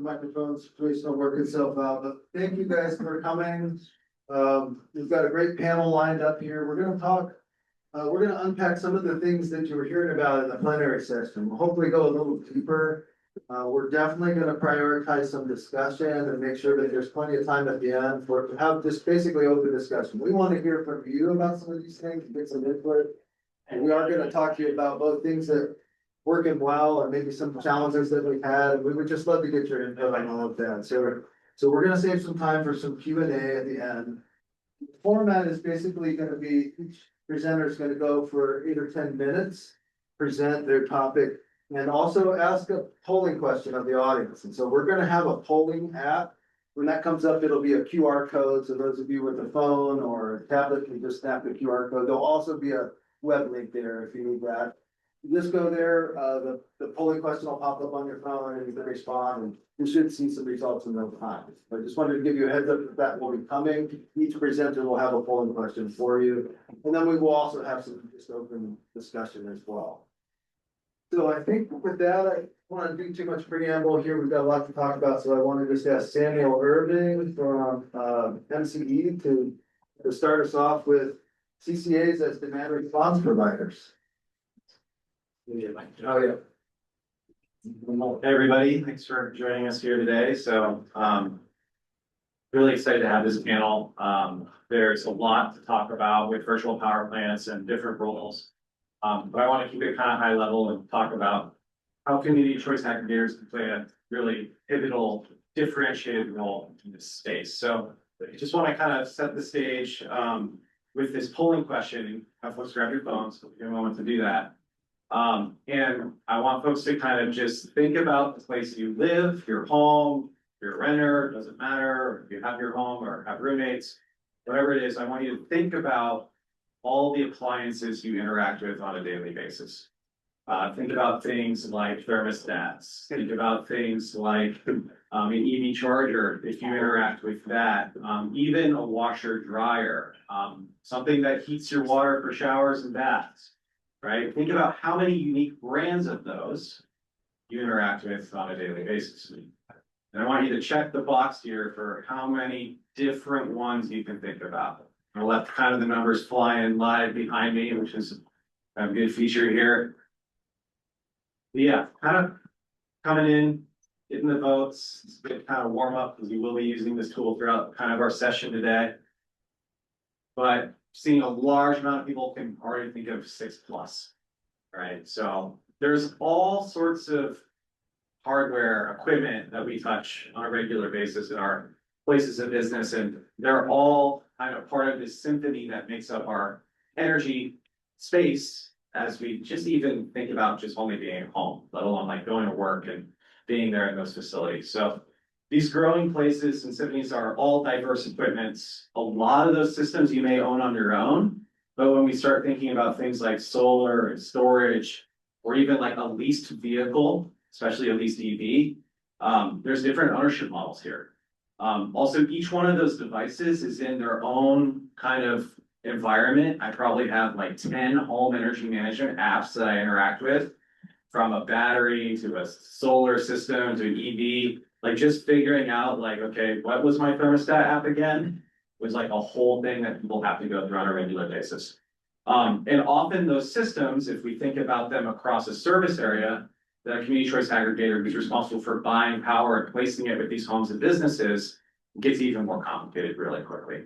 microphone situation will work itself out, but thank you guys for coming. We've got a great panel lined up here. We're gonna unpack some of the things that you were hearing about in the plenary session. We'll hopefully go a little deeper. We're definitely gonna prioritize some discussion and make sure that there's plenty of time at the end for to have just basically open discussion. We want to hear from you about some of these things, get some input. And we are gonna talk to you about both things that working well and maybe some challenges that we've had. We would just love to get your input on all of that. So we're gonna save some time for some Q&A at the end. The format is basically gonna be each presenter is gonna go for 8 or 10 minutes, present their topic, and also ask a polling question of the audience. And so we're gonna have a polling app. When that comes up, it'll be a QR code. So those of you with a phone or a tablet can just snap the QR code. There'll also be a web link there if you need that. You just go there, the polling question will pop up on your phone and you can respond, and you should see some results in no time. But I just wanted to give you a heads up that will be coming. Each presenter will have a polling question for you. And then we will also have some just open discussion as well. So I think with that, I don't want to do too much preamble here. We've got a lot to talk about. So I want to just ask Samuel Irving from MCE to start us off with CCAs as demand response providers. Oh, yeah. Hey, everybody, thanks for joining us here today. So, really excited to have this panel. There's a lot to talk about with virtual power plants and different roles. But I want to keep it kind of high level and talk about how community choice aggregators can play a really pivotal, differentiated role in this space. So I just want to kind of set the stage with this polling question. Have folks grab your phones, so give a moment to do that. And I want folks to kind of just think about the place you live, your home, your renter, doesn't matter, if you have your home or have roommates, whatever it is. I want you to think about all the appliances you interact with on a daily basis. Think about things like thermostats, think about things like an EV charger, if you interact with that, even a washer dryer, something that heats your water for showers and baths. Right? Think about how many unique brands of those you interact with on a daily basis. And I want you to check the box here for how many different ones you can think about. I left kind of the numbers flying live behind me, which is a good feature here. But yeah, kind of coming in, getting the votes. It's a good kind of warm up because we will be using this tool throughout kind of our session today. But seeing a large amount of people can already think of 6+, right? So there's all sorts of hardware equipment that we touch on a regular basis in our places of business, and they're all kind of part of this symphony that makes up our energy space as we just even think about just only being at home, let alone like going to work and being there in those facilities. So these growing places and symphonies are all diverse equipments. A lot of those systems you may own on your own, but when we start thinking about things like solar and storage, or even like a leased vehicle, especially a leased EV, there's different ownership models here. Also, each one of those devices is in their own kind of environment. I probably have like 10 home energy management apps that I interact with, from a battery to a solar system to an EV. Like just figuring out like, okay, what was my thermostat app again? Was like a whole thing that people have to go through on a regular basis. And often those systems, if we think about them across a service area, the community choice aggregator who's responsible for buying power and placing it with these homes and businesses gets even more complicated really quickly.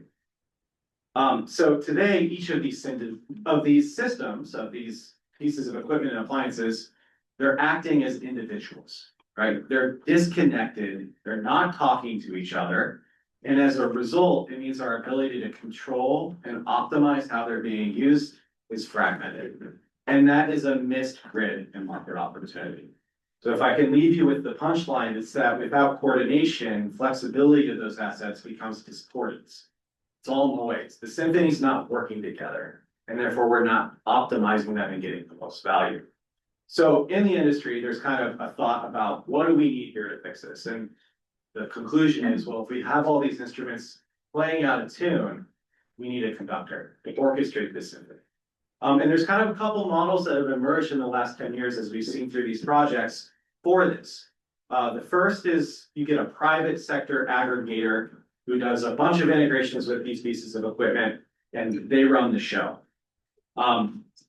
So today, each of these systems, of these pieces of equipment and appliances, they're acting as individuals. Right? They're disconnected, they're not talking to each other. And as a result, it means our ability to control and optimize how they're being used is fragmented. And that is a missed grid and market opportunity. So if I can leave you with the punchline, it's that without coordination, flexibility of those assets becomes discordance. It's all noise. The symphony's not working together, and therefore we're not optimizing them and getting the most value. So in the industry, there's kind of a thought about what do we need here to fix this? And the conclusion is, well, if we have all these instruments playing out of tune, we need a conductor to orchestrate this symphony. And there's kind of a couple models that have emerged in the last 10 years as we've seen through these projects for this. The first is you get a private sector aggregator who does a bunch of integrations with these pieces of equipment, and they run the show.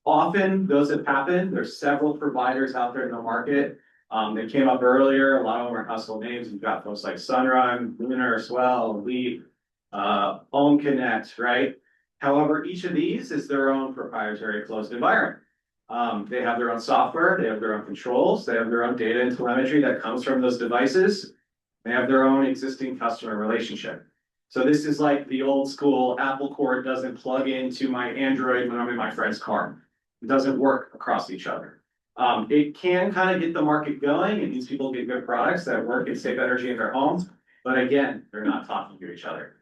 Often those have happened. There's several providers out there in the market. They came up earlier. A lot of them are household names. You've got folks like Sunrun, Lunar, Swell, Leap, Own Connect, right? However, each of these is their own proprietary closed environment. They have their own software, they have their own controls, they have their own data and telemetry that comes from those devices. They have their own existing customer relationship. So this is like the old school Apple cord doesn't plug into my Android when I'm in my friend's car. It doesn't work across each other. It can kind of get the market going and these people get good products that work and save energy in their homes. But again, they're not talking to each other.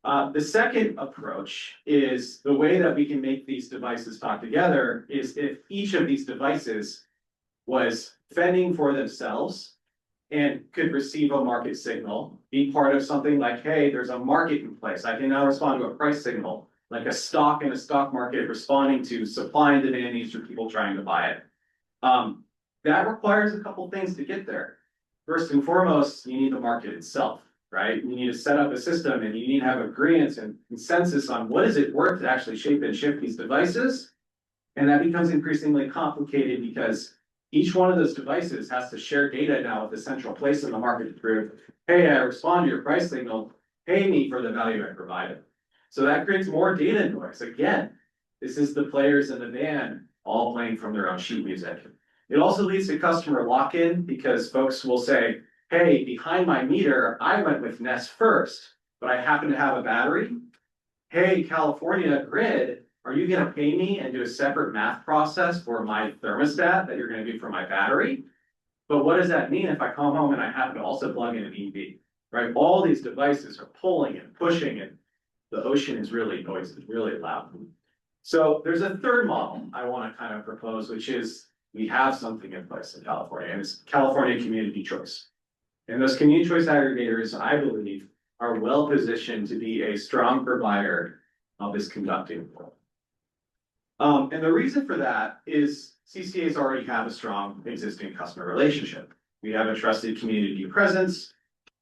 The second approach is the way that we can make these devices talk together is if each of these devices was fending for themselves and could receive a market signal, be part of something like, hey, there's a market in place. I can now respond to a price signal, like a stock in a stock market responding to supply and demand needs for people trying to buy it. That requires a couple things to get there. First and foremost, you need the market itself. Right? You need to set up a system and you need to have agreements and consensus on what is it worth to actually shape and shift these devices. And that becomes increasingly complicated because each one of those devices has to share data now with the central place in the market to prove, hey, I respond to your price signal, pay me for the value I provided. So that creates more data noise. Again, this is the players in the band all playing from their own sheet music. It also leads to customer lock-in because folks will say, hey, behind my meter, I went with Nest first, but I happen to have a battery. Hey, California grid, are you gonna pay me and do a separate math process for my thermostat that you're gonna do for my battery? But what does that mean if I come home and I happen to also plug in an EV, right? All these devices are pulling and pushing and the ocean is really noisy, really loud. So there's a third model I wanna kind of propose, which is we have something in place in California and it's California community choice. And those community choice aggregators, I believe, are well positioned to be a strong provider of this conducting role. And the reason for that is CCAs already have a strong existing customer relationship. We have a trusted community presence.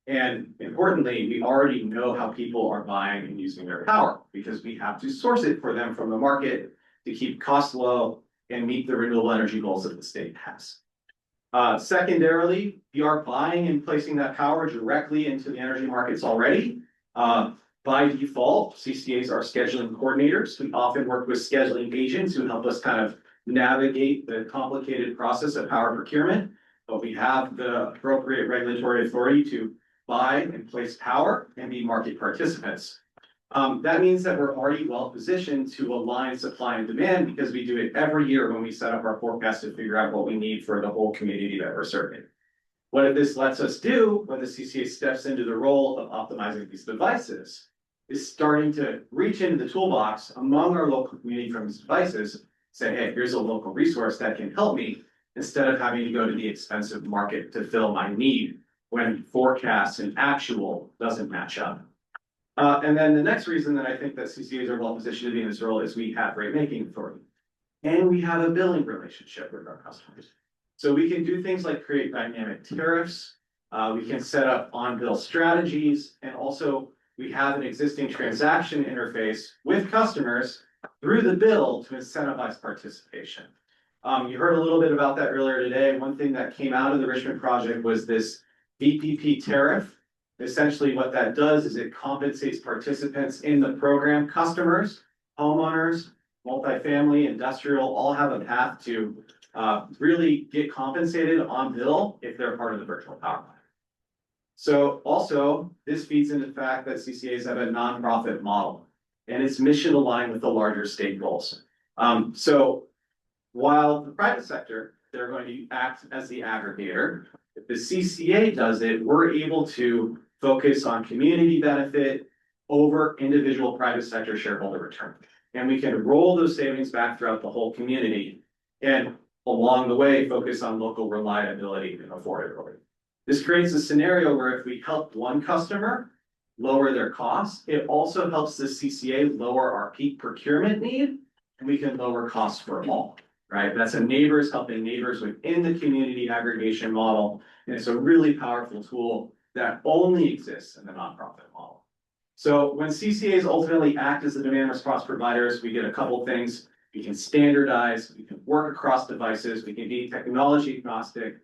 And importantly, we already know how people are buying and using their power because we have to source it for them from the market to keep costs low and meet the renewable energy goals that the state has. Secondarily, we are buying and placing that power directly into the energy markets already. By default, CCAs are scheduling coordinators. We often work with scheduling agents who help us kind of navigate the complicated process of power procurement, but we have the appropriate regulatory authority to buy and place power and be market participants. That means that we're already well positioned to align supply and demand because we do it every year when we set up our forecast to figure out what we need for the whole community that we're serving. What this lets us do when the CCA steps into the role of optimizing these devices is starting to reach into the toolbox among our local community from these devices, say, hey, here's a local resource that can help me instead of having to go to the expensive market to fill my need when forecasts and actual doesn't match up. And then the next reason that I think that CCAs are well positioned to be in this role is we have rate making authority. And we have a billing relationship with our customers. So we can do things like create dynamic tariffs. We can set up on-bill strategies. And also we have an existing transaction interface with customers through the bill to incentivize participation. You heard a little bit about that earlier today. One thing that came out of the Richmond project was this VPP tariff. Essentially what that does is it compensates participants in the program, customers, homeowners, multifamily, industrial, all have a path to really get compensated on bill if they're part of the virtual power plant. So also, this feeds into the fact that CCAs have a nonprofit model and it's mission aligned with the larger state goals. So while the private sector, they're going to act as the aggregator, if the CCA does it, we're able to focus on community benefit over individual private sector shareholder return. And we can roll those savings back throughout the whole community and along the way, focus on local reliability and affordability. This creates a scenario where if we help one customer lower their costs, it also helps the CCA lower our peak procurement need and we can lower costs for all, right? That's a neighbors helping neighbors within the community aggregation model. And it's a really powerful tool that only exists in the nonprofit model. So when CCAs ultimately act as the demand response providers, we get a couple things. We can standardize, we can work across devices, we can be technology agnostic,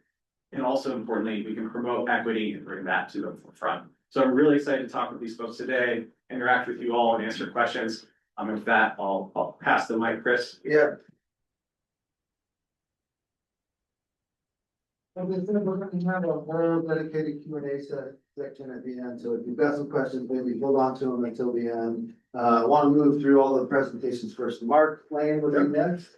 and also importantly, we can promote equity and bring that to the forefront. So I'm really excited to talk with these folks today, interact with you all and answer questions. With that, I'll pass the mic, Chris. Yeah. Like I said, we're gonna have a whole dedicated Q&A section at the end, so if you've got some questions, maybe hold on to them until the end. I want to move through all the presentations first. Mark Lane will be next.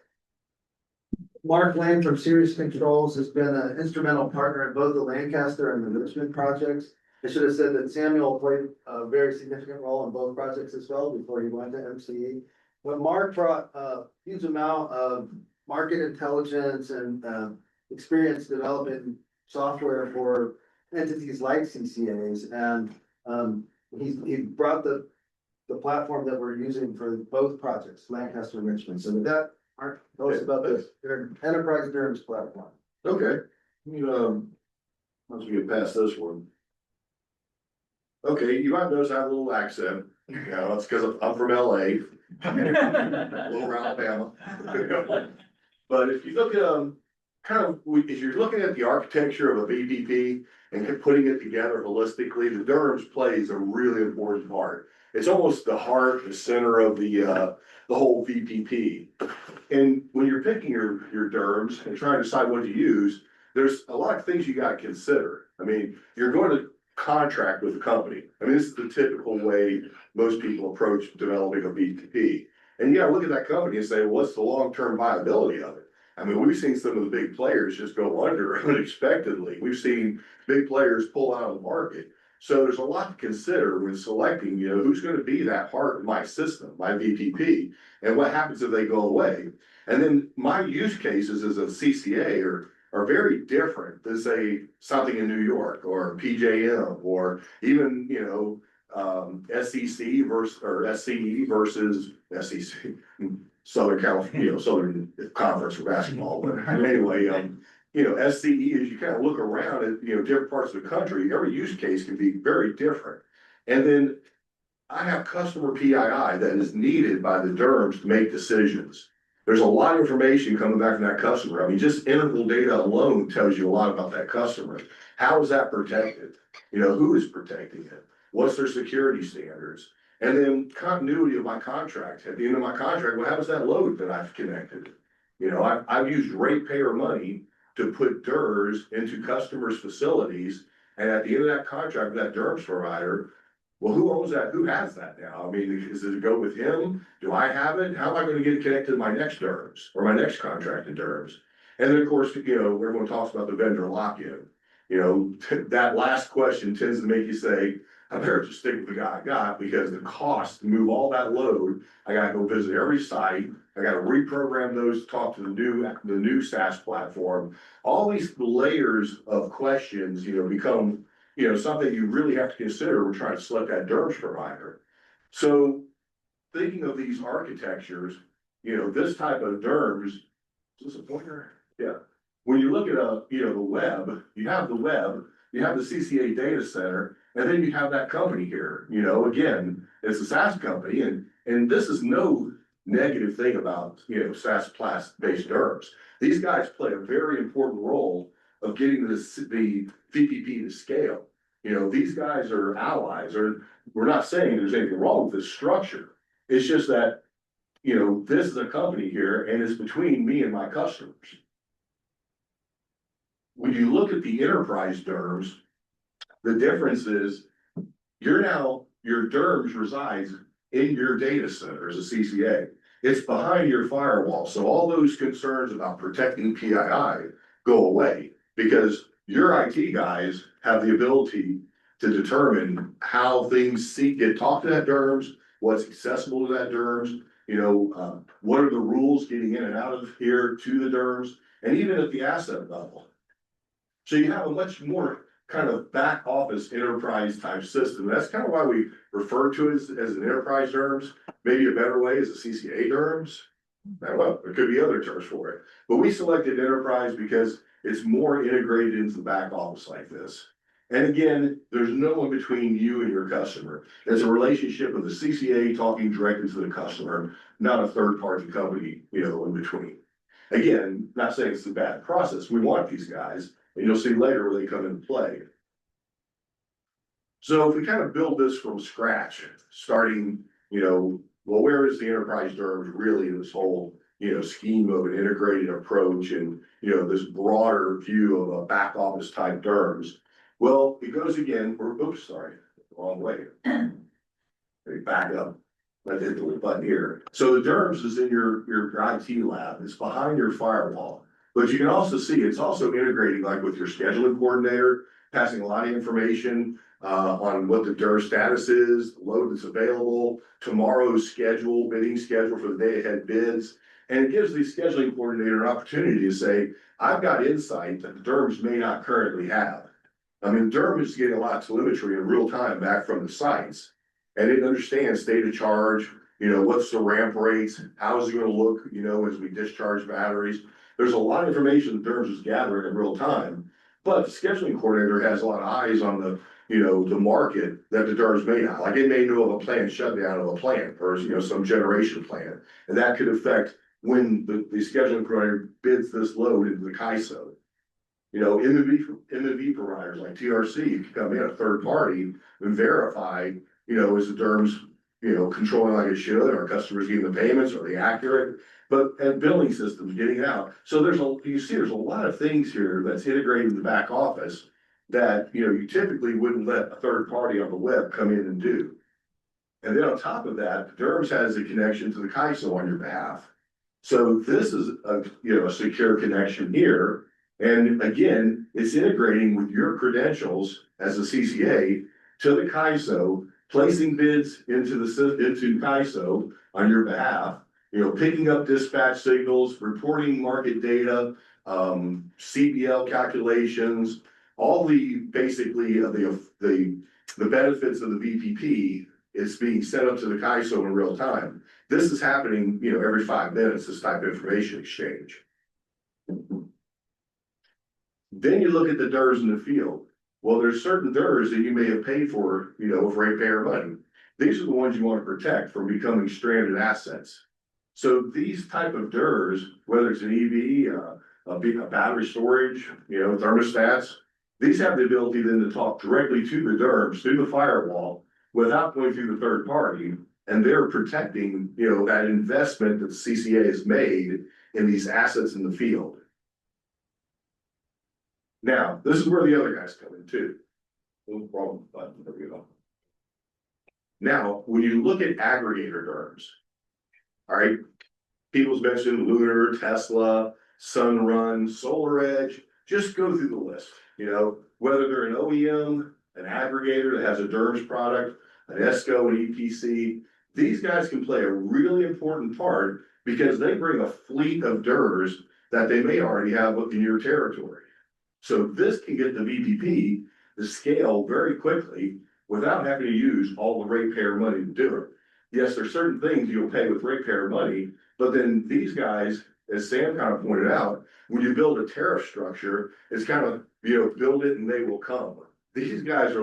Mark Lane from Series Controls has been an instrumental partner in both the Lancaster and the Richmond projects. I should have said that Samuel played a very significant role in both projects as well before he went to MCE. But Mark brought a huge amount of market intelligence and experience developing software for entities like CCAs, and he brought the platform that we're using for both projects, Lancaster and Richmond. So with that, Mark, tell us about this enterprise DERMS platform. Okay, once we get past this one. Okay, you might notice I have a little accent, it's because I'm from LA. Little Alabama. But if you look at if you're looking at the architecture of a VPP and putting it together holistically, the DERMS plays a really important part. It's almost the heart, the center of the whole VPP. And when you're picking your DERMS and trying to decide what to use, there's a lot of things you got to consider. I mean, you're going to contract with the company. I mean, this is the typical way most people approach developing a VPP. And you got to look at that company and say, what's the long-term viability of it? I mean, we've seen some of the big players just go under unexpectedly. We've seen big players pull out of the market. So there's a lot to consider when selecting, who's going to be that part of my system, my VPP, and what happens if they go away. And then my use cases as a CCA are very different than say something in New York or PJM or even, SEC versus or SCE versus SEC. Southern California, Southern Conference for basketball, but anyway, SCE, as you kind of look around at, different parts of the country, every use case can be very different. And then I have customer PII that is needed by the DERMS to make decisions. There's a lot of information coming back from that customer. I mean, just integral data alone tells you a lot about that customer. How is that protected? Who is protecting it? What's their security standards? And then continuity of my contract. At the end of my contract, well, how does that load that I've connected? I've used ratepayer money to put DERS into customers' facilities. And at the end of that contract, that DERMS provider, well, who owns that? Who has that now? I mean, does it go with him? Do I have it? How am I going to get it connected to my next DERMS or my next contract in DERMS? And then, of course, everyone talks about the vendor lock-in. That last question tends to make you say, I better just stick with the guy I got, because the cost to move all that load, I gotta go visit every site, I gotta reprogram those, talk to the new SaaS platform. All these layers of questions, become, something you really have to consider when trying to select that DERMS provider. So thinking of these architectures, this type of DERMS, is this a pointer? Yeah. When you look at the web, you have the web, you have the CCA data center, and then you have that company here, again, it's a SaaS company, and this is no negative thing about, SaaS based DERMS. These guys play a very important role of getting the VPP to scale. These guys are allies, or we're not saying there's anything wrong with this structure. It's just that, this is a company here and it's between me and my customers. When you look at the enterprise DERMS, the difference is your DERMS resides in your data center as a CCA. It's behind your firewall. So all those concerns about protecting PII go away, because your IT guys have the ability to determine how things get talked to that DERMS, what's accessible to that DERMS, what are the rules getting in and out of here to the DERMS, and even at the asset level. So you have a much more kind of back office enterprise type system. That's kind of why we refer to it as an enterprise DERMS. Maybe a better way is a CCA DERMS. I don't know, there could be other terms for it. But we selected enterprise because It's more integrated into the back office like this. And again, there's no one between you and your customer. There's a relationship with the CCA talking directly to the customer, not a third party company, in between. Again, not saying it's a bad process. We want these guys, and you'll see later where they come into play. So if we kind of build this from scratch, starting, well, where is the enterprise DERMS really in this whole, scheme of an integrated approach and, this broader view of a back office type DERMS? Well, it goes again, wrong way. Let me back up. I hit the little button here. So the DERMS is in your IT lab. It's behind your firewall. But you can also see it's also integrating like with your scheduling coordinator, passing a lot of information on what the DERMS status is, the load that's available, tomorrow's schedule, bidding schedule for the day ahead bids. And it gives the scheduling coordinator an opportunity to say, I've got insight that the DERMS may not currently have. I mean, DERMS is getting a lot of telemetry in real time back from the sites. And it understands state of charge, what's the ramp rates, how is it gonna look, as we discharge batteries. There's a lot of information that DERMS is gathering in real time. But the scheduling coordinator has a lot of eyes on the, the market that the DERMS may not. Like it may know of a planned shutdown of a plant or, some generation plan. And that could affect when the scheduling coordinator bids this load into the CAISO. MV providers like TRC can come in a third party and verify, is the DERMS, controlling like it should, are customers getting the payments, are they accurate? But and billing systems getting out. So there's a lot of things here that's integrated in the back office that, you typically wouldn't let a third party on the web come in and do. And then on top of that, DERMS has a connection to the CAISO on your behalf. So this is a secure connection here. And again, it's integrating with your credentials as a CCA to the CAISO, placing bids into CAISO on your behalf, picking up dispatch signals, reporting market data, CBL calculations, all the basically the benefits of the VPP is being sent up to the CAISO in real time. This is happening, every 5 minutes, this type of information exchange. Then you look at the DERs in the field. Well, there's certain DERs that you may have paid for, with ratepayer money. These are the ones you want to protect from becoming stranded assets. So these type of DERs, whether it's an EV, a battery storage, thermostats, these have the ability then to talk directly to the DERMS through the firewall without going through the third party. And they're protecting, that investment that the CCA has made in these assets in the field. Now, this is where the other guys come in too. No problem, but there we go. Now, when you look at aggregator DERMS, all right, people's mentioned Lunar, Tesla, Sunrun, SolarEdge, just go through the list, whether they're an OEM, an aggregator that has a DERMS product, an ESCO, an EPC, these guys can play a really important part because they bring a fleet of DERs that they may already have in your territory. So this can get the VPP to scale very quickly without having to use all the ratepayer money to do it. Yes, there's certain things you'll pay with ratepayer money, but then these guys, as Sam kind of pointed out, when you build a tariff structure, it's kind of, build it and they will come. These guys are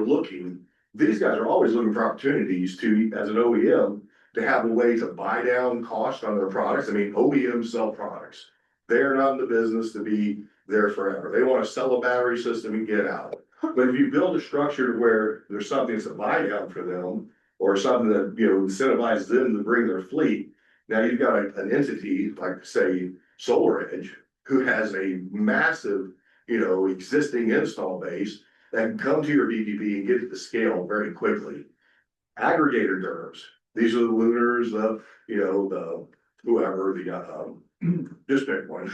always looking for opportunities to, as an OEM, to have a way to buy down cost on their products. I mean, OEMs sell products. They're not in the business to be there forever. They want to sell a battery system and get out. But if you build a structure where there's something that's a buy down for them, or something that, incentivizes them to bring their fleet, now you've got an entity like, say, SolarEdge, who has a massive, existing install base that can come to your VPP and get it to scale very quickly. Aggregator DERMS, these are the Lunars, the whoever, just pick one,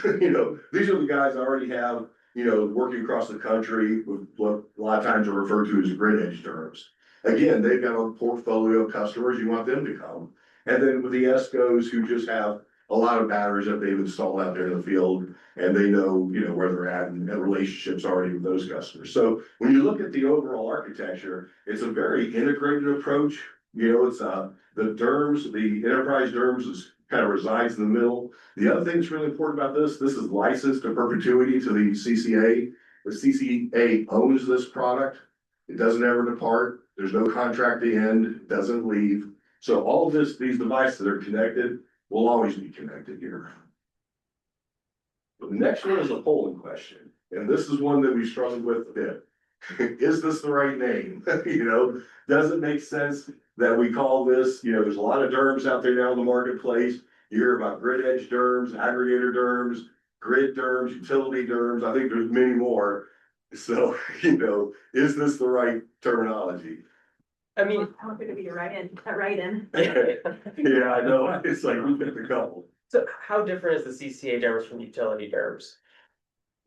these are the guys I already have, working across the country with what a lot of times are referred to as grid edge DERMS. Again, they've got a portfolio of customers, you want them to come. And then with the ESCOs who just have a lot of batteries that they've installed out there in the field, and they know, where they're at and relationships already with those customers. So when you look at the overall architecture, it's a very integrated approach. It's the DERMS, the enterprise DERMS is kind of resides in the middle. The other thing that's really important about this is licensed to perpetuity to the CCA. The CCA owns this product. It doesn't ever depart. There's no contract to end, it doesn't leave. So all of these devices that are connected will always be connected here. The next one is a polling question, and this is one that we struggled with a bit. Is this the right name? You know, does it make sense that we call this, you know, there's a lot of DERMs out there now in the marketplace. You hear about grid edge DERMs, aggregator DERMs, grid DERMs, utility DERMs. I think there's many more. So, you know, is this the right terminology? I mean, I'm gonna be right in. Yeah, I know. It's like we picked a couple. so how different is the CCA DERMS from utility DERMS?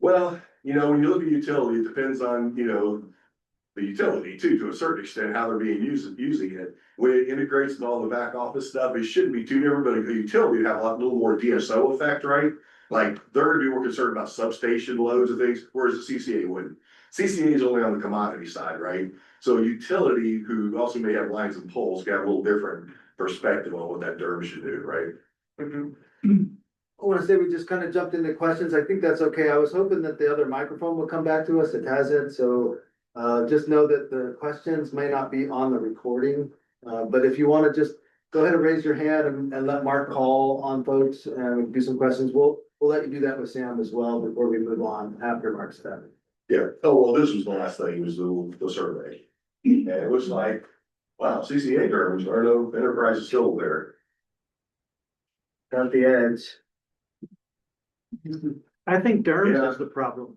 Well, you know, when you look at utility, it depends on, you know, the utility too, to a certain extent, how they're being using it. When it integrates with all the back office stuff, it shouldn't be too different, but a utility would have a little more DSO effect, right? Like, they're gonna be more concerned about substation loads and things, whereas the CCA wouldn't. CCA is only on the commodity side, right? So a utility who also may have lines and poles, got a little different perspective on what that DERM should do, right? I want to say we just kind of jumped into questions. I think that's okay. I was hoping that the other microphone will come back to us. It hasn't, so just know that the questions may not be on the recording. But if you want to just go ahead and raise your hand and let Mark call on folks and do some questions. We'll let you do that with Sam as well before we move on after Mark's done. Yeah, oh, well, this was the last thing, was the survey. And it was like, wow, CCA DERMs, are no enterprises still there. Got the edge. I think DERMS Yeah. is the problem.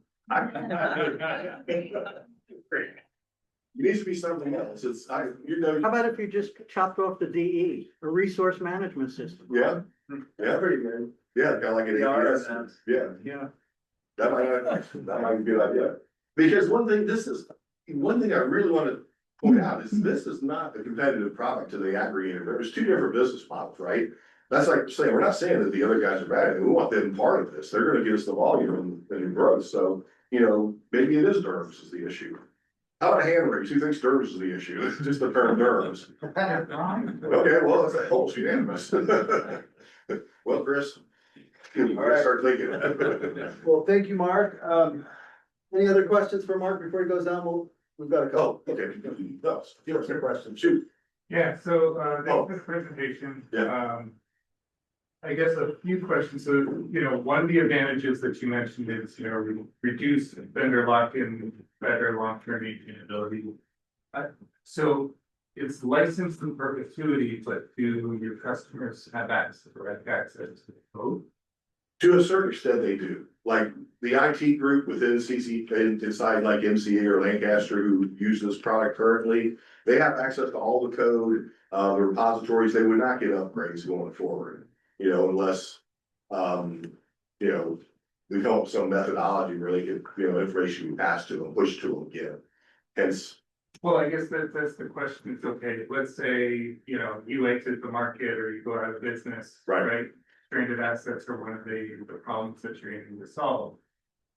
It needs to be something else, it's, you know. How about if you just chopped off the DE, a resource management system? Yeah, yeah, Pretty good. yeah, kind of like an APS, yeah, Yeah. that might be a good idea. Because one thing I really want to point out is this is not a competitive product to the aggregator. There's two different business models, right? That's like saying, we're not saying that the other guys are bad, we want them part of this, they're gonna give us the volume and growth, so, you know, maybe it is DERMS is the issue. How about a hand raise, who thinks DERMS is the issue, it's just the term DERMS. Okay, well, it's almost unanimous. Well, Chris, you gotta start thinking. Well, thank you, Mark. Any other questions for Mark before he goes down? We've got a couple. Oh, okay, no, give us a question, shoot. Yeah, so, Oh. thanks for the presentation. Yeah. I guess a few questions. So, you know, one of the advantages that you mentioned is, you know, reduce vendor lock-in, better long-term maintainability. So it's licensed in perpetuity, but do your customers have direct access to the code? To a certain extent, they do. Like the IT group within inside like MCA or Lancaster who use this product currently, they have access to all the code, the repositories. They would not get upgrades going forward, you know, unless, you know, we come up with some methodology where they get, you know, information be passed to them, pushed to them again. Hence, Well, I guess that's the question. It's okay. Let's say, you know, you exit the market or you go out of business, Right. right? Stranded assets are one of the problems that you're aiming to solve.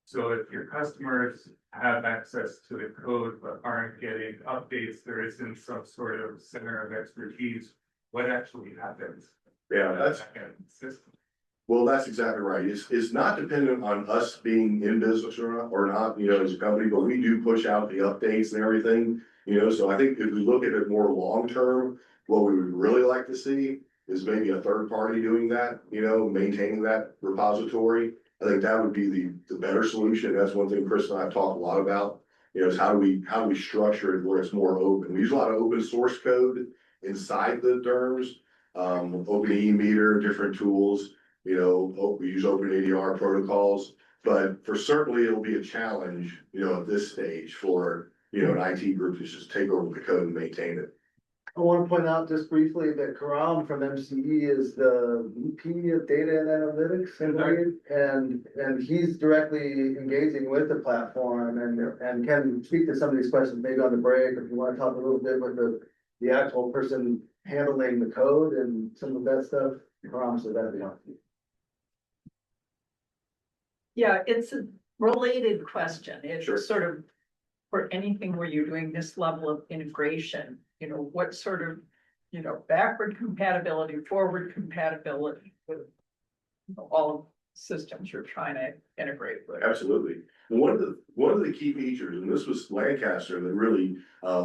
So if your customers have access to the code but aren't getting updates, there isn't some sort of center of expertise, what actually happens? yeah, that's. System. Well, that's exactly right. It's not dependent on us being in business or not, you know, as a company, but we do push out the updates and everything. You know, so I think if we look at it more long-term, what we would really like to see is maybe a third party doing that, you know, maintaining that repository. I think that would be the better solution. That's one thing Chris and I have talked a lot about, you know, is how do we structure it where it's more open. We use a lot of open source code inside the DERMS, open e-meter, different tools. You know, we use open ADR protocols, but for certainly it'll be a challenge, you know, at this stage for, you know, an IT group to just take over the code and maintain it. I want to point out just briefly that Karam from MCE is the VP of Data and Analytics, I believe, and he's directly engaging with the platform and can speak to some of these questions maybe on the break, if you want to talk a little bit with the actual person handling the code and some of that stuff. Karam, so that'd be helpful. Yeah, it's a related question. Sure. It's sort of for anything where you're doing this level of integration, you know, what sort of you know, backward compatibility, forward compatibility with all systems you're trying to integrate with. Absolutely. One of the key features, and this was Lancaster that really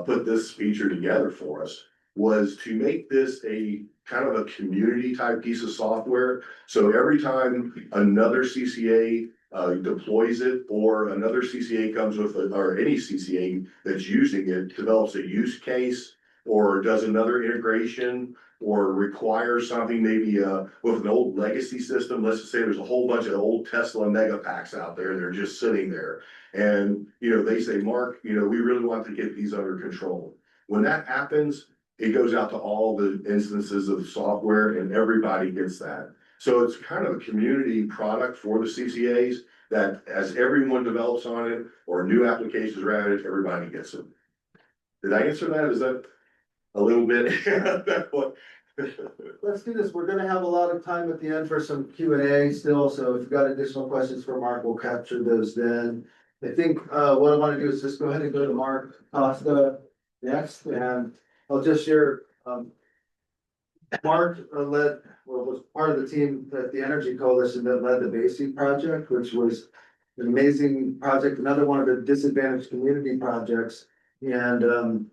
put this feature together for us, was to make this a kind of a community type piece of software. So every time another CCA deploys it, or another CCA comes with it, or any CCA that's using it develops a use case or does another integration or requires something, maybe with an old legacy system. Let's just say there's a whole bunch of old Tesla mega packs out there and they're just sitting there. And, they say, Mark, we really want to get these under control. When that happens, it goes out to all the instances of the software and everybody gets that. So it's kind of a community product for the CCAs that as everyone develops on it or new applications are added, everybody gets it. Did I answer that? Is that a little bit? What? Let's do this. We're gonna have a lot of time at the end for some Q&A still, so if you've got additional questions for Mark, we'll capture those then. I think, what I wanna do is just go ahead and go to Mark Costa next, and I'll just share, Mark was part of the team at the Energy Coalition that led the basic project, which was an amazing project, another one of the disadvantaged community projects. And,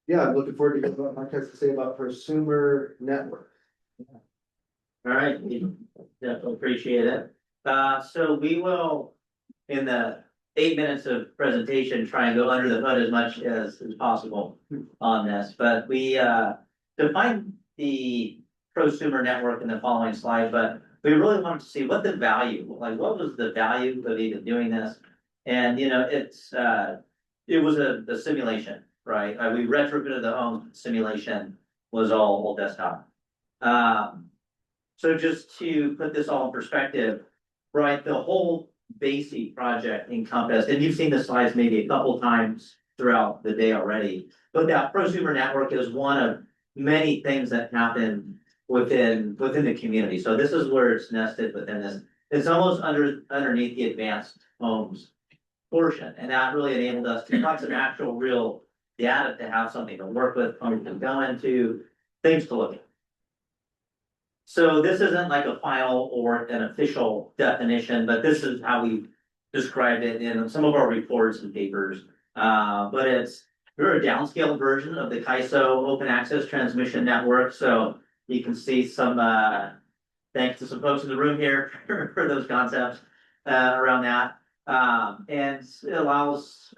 yeah, I'm looking forward to hearing what Mark has to say about prosumer network. All right, we definitely appreciate it. So we will, in the 8 minutes of presentation, try and go under the hood as much as possible on this. But we define the prosumer network in the following slide, but we really wanted to see what the value, like what was the value of even doing this? And it was a simulation, right? We retrofitted the home, simulation was all desktop. So just to put this all in perspective, right, the whole basic project encompassed, and you've seen the slides maybe a couple times throughout the day already, but that prosumer network is one of many things that happen within the community. So this is where it's nested within this. It's almost underneath the advanced homes portion, and that really enabled us to have some actual real data to have something to work with, something to go into, things to look at. So this isn't like a final or an official definition, but this is how we described it in some of our reports and papers. But we're a downscaled version of the KISO open access transmission network. So you can see some, thanks to some folks in the room here for those concepts around that. And it allows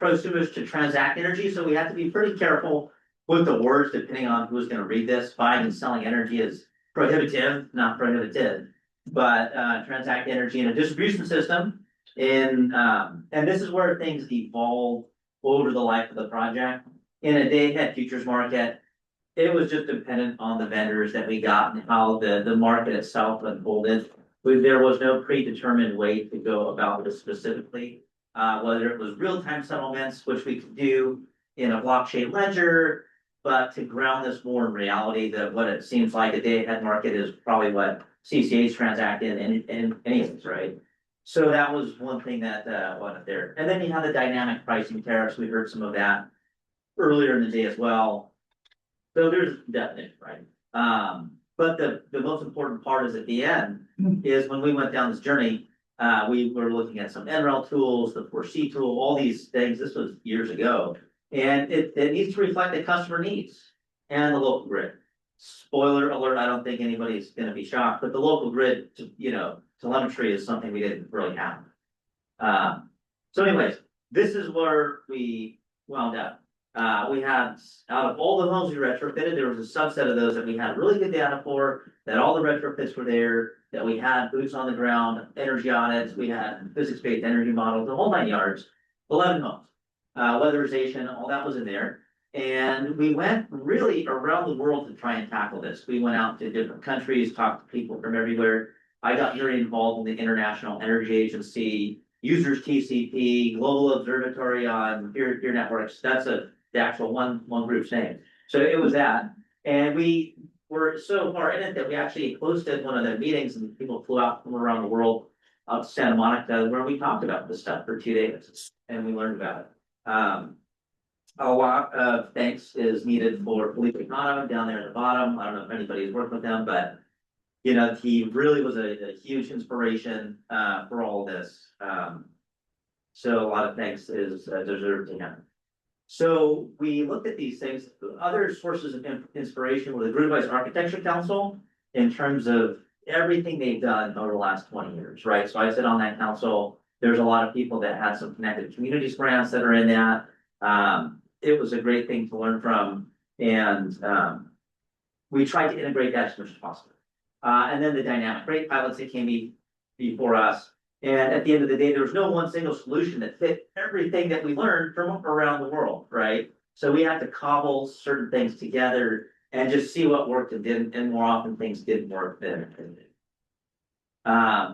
prosumers to transact energy. So we have to be pretty careful with the words depending on who's going to read this. Buying and selling energy is prohibitive, not prohibited, but transact energy in a distribution system. And this is where things evolve over the life of the project. In a day-ahead futures market, it was just dependent on the vendors that we got and how the market itself unfolded. There was no predetermined way to go about this specifically, whether it was real-time settlements, which we could do in a blockchain ledger, but to ground this more in reality, that what it seems like a day-ahead market is probably what CCAs transact in anyways, right? So that was one thing that went there. And then you have the dynamic pricing tariffs. We heard some of that earlier in the day as well. So there's definition, right? But the most important part is at the end is when we went down this journey, we were looking at some NREL tools, the 4C tool, all these things. This was years ago. And it needs to reflect the customer needs and the local grid. Spoiler alert, I don't think anybody's going to be shocked, but the local grid, telemetry is something we didn't really have. So anyways, this is where we wound up. We had, out of all the homes we retrofitted, there was a subset of those that we had really good data for, that all the retrofits were there, that we had boots on the ground, energy audits, we had physics-based energy models, the whole 9 yards, 11 homes. Weatherization, all that was in there. And we went really around the world to try and tackle this. We went out to different countries, talked to people from everywhere. I got very involved in the International Energy Agency, Users TCP, Global Observatory on Peer Networks. That's the actual one group's name. So it was that. And we were so far in it that we actually hosted one of the meetings and people flew out from around the world out to Santa Monica where we talked about this stuff for 2 days and we learned about it. A lot of thanks is needed for Felipe Cano down there at the bottom. I don't know if anybody's worked with him, but you know, he really was a huge inspiration for all of this. So a lot of thanks is deserved to him. So we looked at these things. Other sources of inspiration were the Greenwise Architecture Council in terms of everything they've done over the last 20 years, right? So I sit on that council. There's a lot of people that had some connected communities grants that are in that. It was a great thing to learn from, and we tried to integrate that as much as possible. And then the dynamic rate pilots that came before us. And at the end of the day, there was no one single solution that fit everything that we learned from around the world, right? So we had to cobble certain things together and just see what worked and didn't, and more often things didn't work than it did.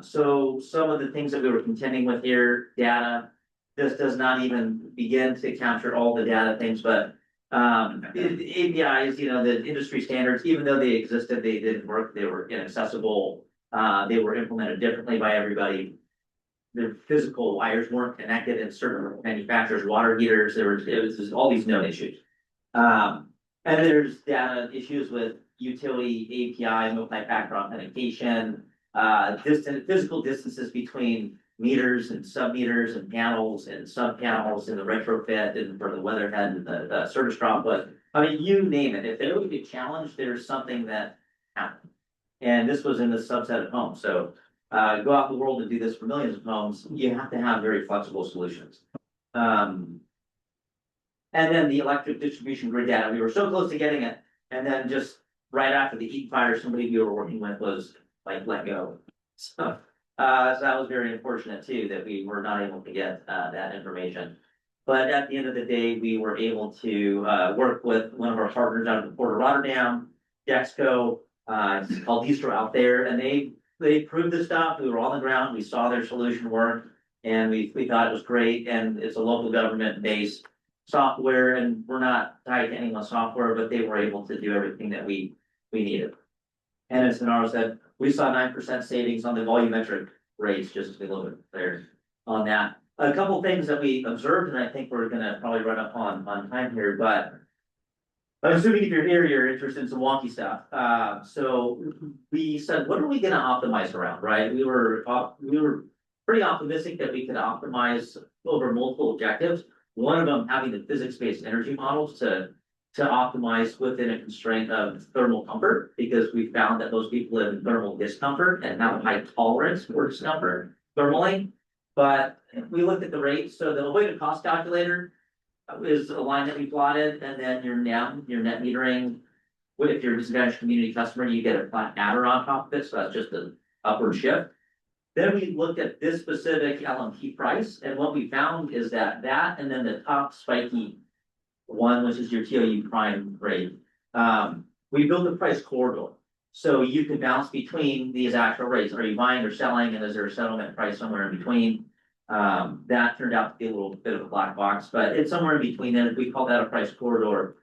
So some of the things that we were contending with here, data, this does not even begin to capture all the data things, but APIs, you know, the industry standards, even though they existed, they didn't work, they were inaccessible, they were implemented differently by everybody. The physical wires weren't connected in certain manufacturers, water heaters, it was just all these known issues. And there's data issues with utility API, multi-factor authentication, physical distances between meters and sub-meters and panels and sub-panels in the retrofit and for the weatherhead and the service drop. But I mean, you name it, if there would be a challenge, there's something that happened. And this was in the subset of homes. So go out in the world and do this for millions of homes, you have to have very flexible solutions. And then the electric distribution grid data, we were so close to getting it. And then just right after the heat fire, somebody we were working with was like, let go. So that was very unfortunate too, that we were not able to get that information. But at the end of the day, we were able to work with one of our partners out of the Port of Rotterdam, Dexco, it's called Distro out there, and they proved this stuff. We were on the ground, we saw their solution work, and we thought it was great. And it's a local government based software, and we're not tied to anyone's software, but they were able to do everything that we needed. And as Sonaro said, we saw 9% savings on the volumetric rates, just to be a little bit clear on that. A couple things that we observed, and I think we're gonna probably run up on time here, but I'm assuming if you're here, you're interested in some wonky stuff. So we said, what are we gonna optimize around, right? We were pretty optimistic that we could optimize over multiple objectives. One of them having the physics-based energy models to optimize within a constraint of thermal comfort, because we found that those people live in thermal discomfort and have a high tolerance for discomfort thermally. But we looked at the rates, so the weighted cost calculator is a line that we plotted, and then your net metering, if you're a disadvantaged community customer, you get a flat adder on top of it, so that's just an upward shift. Then we looked at this specific LMP price, and what we found is that and then the top spiky one, which is your TOU prime rate, we built a price corridor. So you can bounce between these actual rates. Are you buying or selling, and is there a settlement price somewhere in between? That turned out to be a little bit of a black box, but it's somewhere in between there. We call that a price corridor.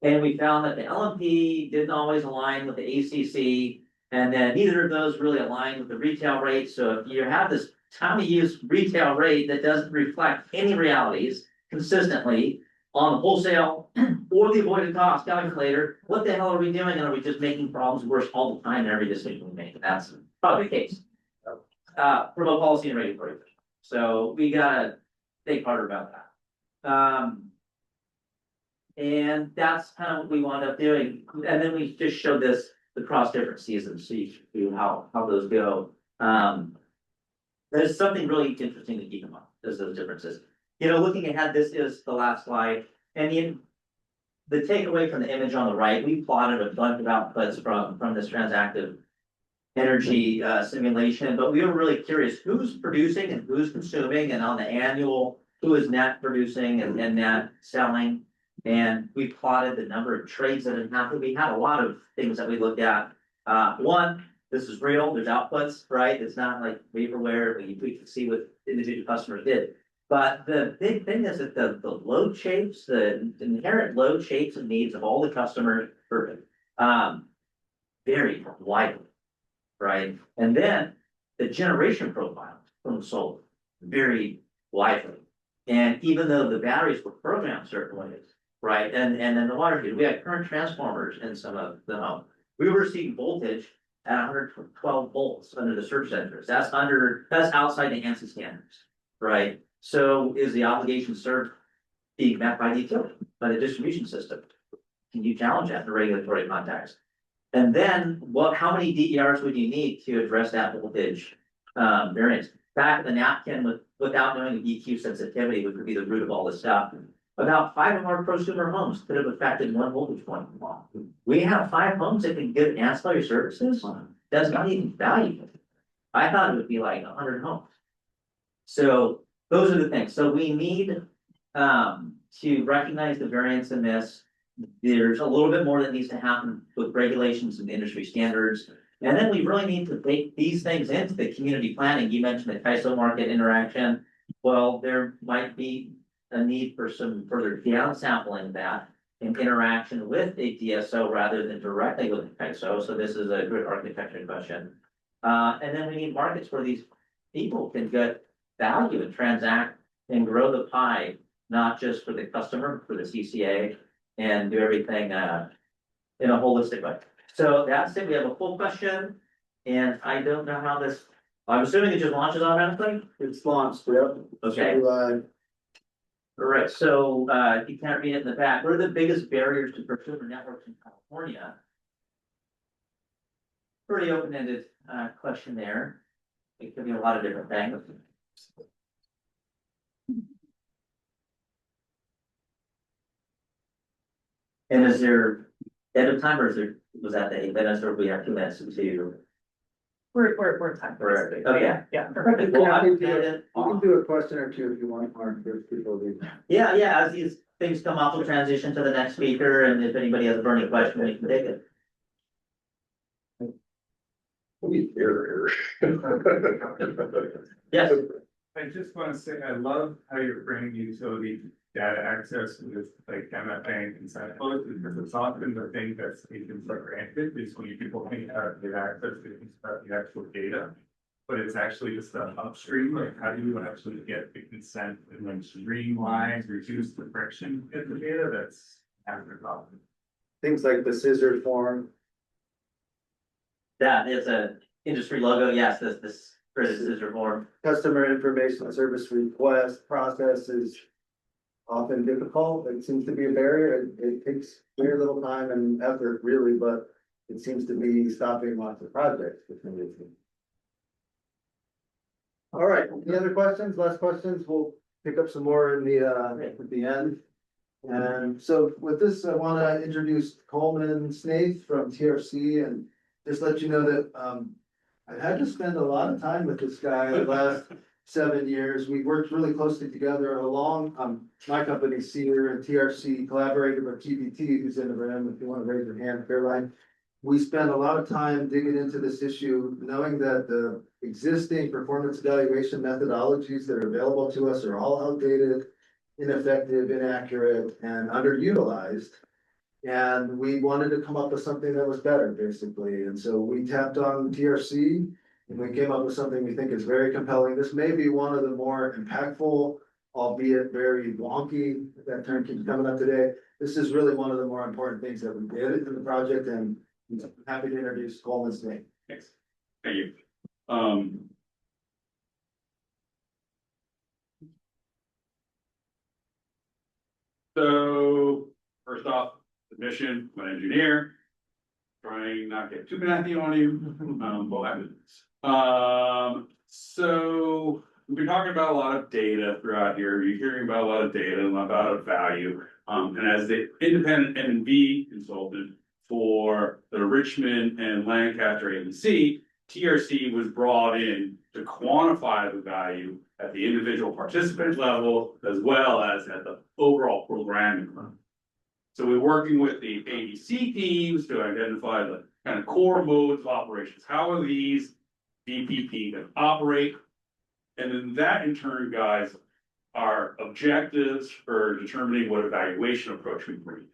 And we found that the LMP didn't always align with the ACC, and then neither of those really aligned with the retail rate. So if you have this time of use retail rate that doesn't reflect any realities consistently on the wholesale or the avoided cost calculator, what the hell are we doing? And are we just making problems worse all the time in every decision we make? And that's probably the case from a policy and regulatory perspective. So we gotta think harder about that. And that's kind of what we wound up doing. And then we just showed this across different seasons, so you can see how those go. There's something really interesting to keep in mind. There's those differences. You know, looking ahead, this is the last slide. And the takeaway from the image on the right, we plotted a bunch of outputs from this transactive energy simulation, but we were really curious who's producing and who's consuming, and on the annual, who is net producing and net selling. And we plotted the number of trades that had happened. We had a lot of things that we looked at. One, this is real, there's outputs, right? It's not like vaporware, we can see what individual customers did. But the big thing is that the load shapes, the inherent load shapes and needs of all the customers vary widely, right? And then the generation profile from solar varied widely. And even though the batteries were programmed certain ways, right? And then the water heater, we had current transformers in some of the home. We were seeing voltage at 112 volts under the surge sensors. That's outside the ANSI standards, right? So is the obligation served being met by the utility, by the distribution system? Can you challenge that in the regulatory context? And then how many DERs would you need to address that voltage variance? Back of the napkin without knowing the EQ sensitivity, which would be the root of all this stuff. About 5 of our prosumer homes could have affected 1 voltage point. We have 5 homes that can get ancillary services. That's not even valuable. I thought it would be like 100 homes. So those are the things. So we need to recognize the variance in this. There's a little bit more that needs to happen with regulations and industry standards. And then we really need to take these things into the community planning. You mentioned the CAISO market interaction. Well, there might be a need for some further down sampling of that in interaction with a DSO rather than directly with the CAISO. So this is a good architecture question. And then we need markets where these people can get value and transact and grow the pie, not just for the customer, for the CCA, and do everything in a holistic way. So that's it. We have a full question, and I don't know how this. I'm assuming it just launches automatically. It's launched, yep. Okay. All right. So if you can't read it in the back, what are the biggest barriers to consumer networks in California? Pretty open-ended question there. It could be a lot of different things. And is there end of time, or was that the 8 minutes, or we have 2 minutes to? We're time. Oh, yeah. Yeah. Perfect. Well, You can do a question or two if you want, Mark, if people leave. yeah, as these things come up, we'll transition to the next speaker, and if anybody has a burning question, we can take it. Yes. I just want to say, I love how you're bringing utility data access with like MFA and consent flows, because it's often the thing that's taken for granted is when people think how to get access to the actual data. But it's actually just the upstream, like how do you actually get the consent and then streamline, reduce the friction in the data that's afterthought. Things like the scissor form. That is a industry logo. Yes, this scissor form. Customer information service request process is often difficult. It seems to be a barrier. It takes very little time and effort really, but it seems to be stopping lots of projects. All right, any other questions? Last questions? We'll pick up some more in at the end. And so with this, I want to introduce Coleman Snaith from TRC and just let you know that I've had to spend a lot of time with this guy the last 7 years. We worked really closely together along my company, Cedar and TRC collaborated with TBT, who's in the room, if you want to raise your hand, Fairline. We spent a lot of time digging into this issue, knowing that the existing performance evaluation methodologies that are available to us are all outdated, ineffective, inaccurate, and underutilized. And we wanted to come up with something that was better, basically. And so we tapped on TRC and we came up with something we think is very compelling. This may be one of the more impactful, albeit very wonky, if that term keeps coming up today. This is really one of the more important things that we did in the project, and I'm happy to introduce Coleman Snaith. Thanks. Thank you. So first off, the mission, I'm an engineer, trying not to get too mathy on you. What happens? So we've been talking about a lot of data throughout here. You're hearing about a lot of data and a lot of value. And as the independent M&V consultant for the Richmond and Lancaster agency, TRC was brought in to quantify the value at the individual participant level, as well as at the overall programming level. So we're working with the AEC teams to identify the kind of core modes of operations. How are these DPP that operate? And then that in turn guides our objectives for determining what evaluation approach we bring.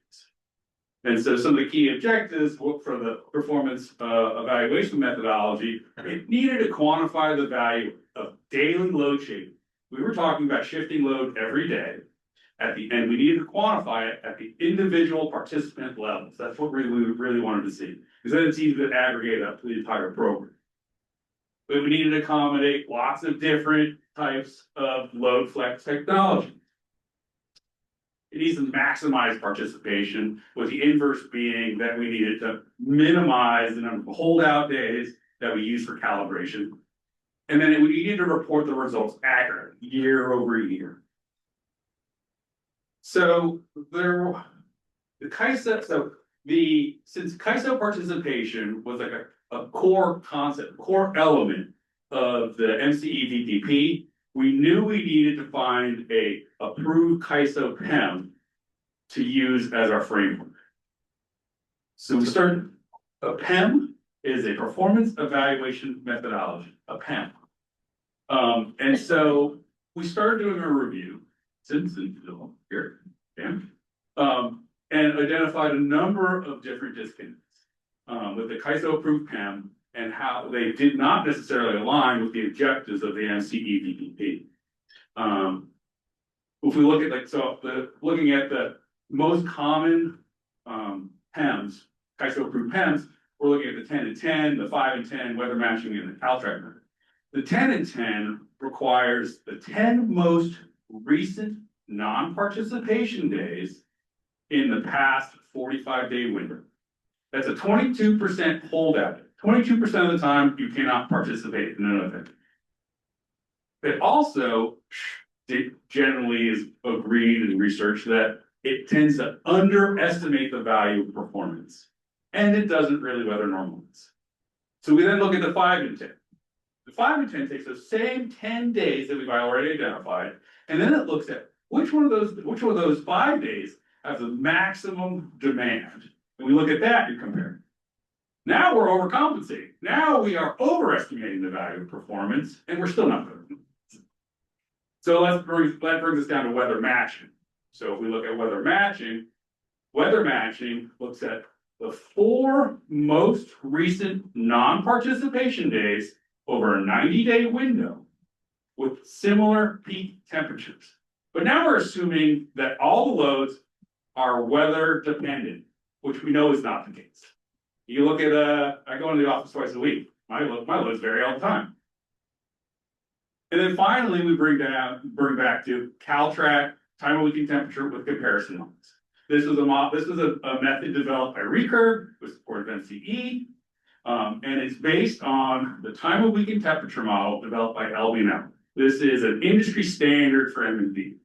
And so some of the key objectives for the performance evaluation methodology, it needed to quantify the value of daily load shaping. We were talking about shifting load every day. at the end, we needed to quantify it at the individual participant levels. That's what we really wanted to see, because then it's easy to aggregate up to the entire program. But we needed to accommodate lots of different types of load flex technology. It needs to maximize participation, with the inverse being that we needed to minimize the number of holdout days that we use for calibration. And then we needed to report the results accurately year over year. So the CAISO, since CAISO participation was like a core concept, core element of the MCE VPP, we knew we needed to find a approved CAISO PEM to use as our framework. So we started, a PEM is a performance evaluation methodology, a PEM. And so we started doing a review since here, yeah, and identified a number of different disconnects with the CAISO approved PEM and how they did not necessarily align with the objectives of the MCE VPP. If we look at looking at the most common PEMs, CAISO approved PEMs, we're looking at the 10 and 10, the 5 and 10, weather matching, and the Caltrack method. The 10 and 10 requires the 10 most recent non-participation days in the past 45-day window. That's a 22% holdout. 22% of the time you cannot participate in an event. It also generally is agreed in research that it tends to underestimate the value of performance, and it doesn't really weather normal ones. So we then look at the 5 and 10. The 5 and 10 takes those same 10 days that we've already identified, and then it looks at which one of those 5 days has the maximum demand. And we look at that and compare. Now we're overcompensating. Now we are overestimating the value of performance, and we're still not good. So that brings us down to weather matching. So if we look at weather matching looks at the 4 most recent non-participation days over a 90-day window with similar peak temperatures. But now we're assuming that all the loads are weather dependent, which we know is not the case. You look at, I go into the office twice a week. My loads vary all the time. And then finally, we bring back to Caltrack time of weekend temperature with comparison lines. This was a method developed by Recurve with support of MCE, and it's based on the time of weekend temperature model developed by LBNL. This is an industry standard for M&D.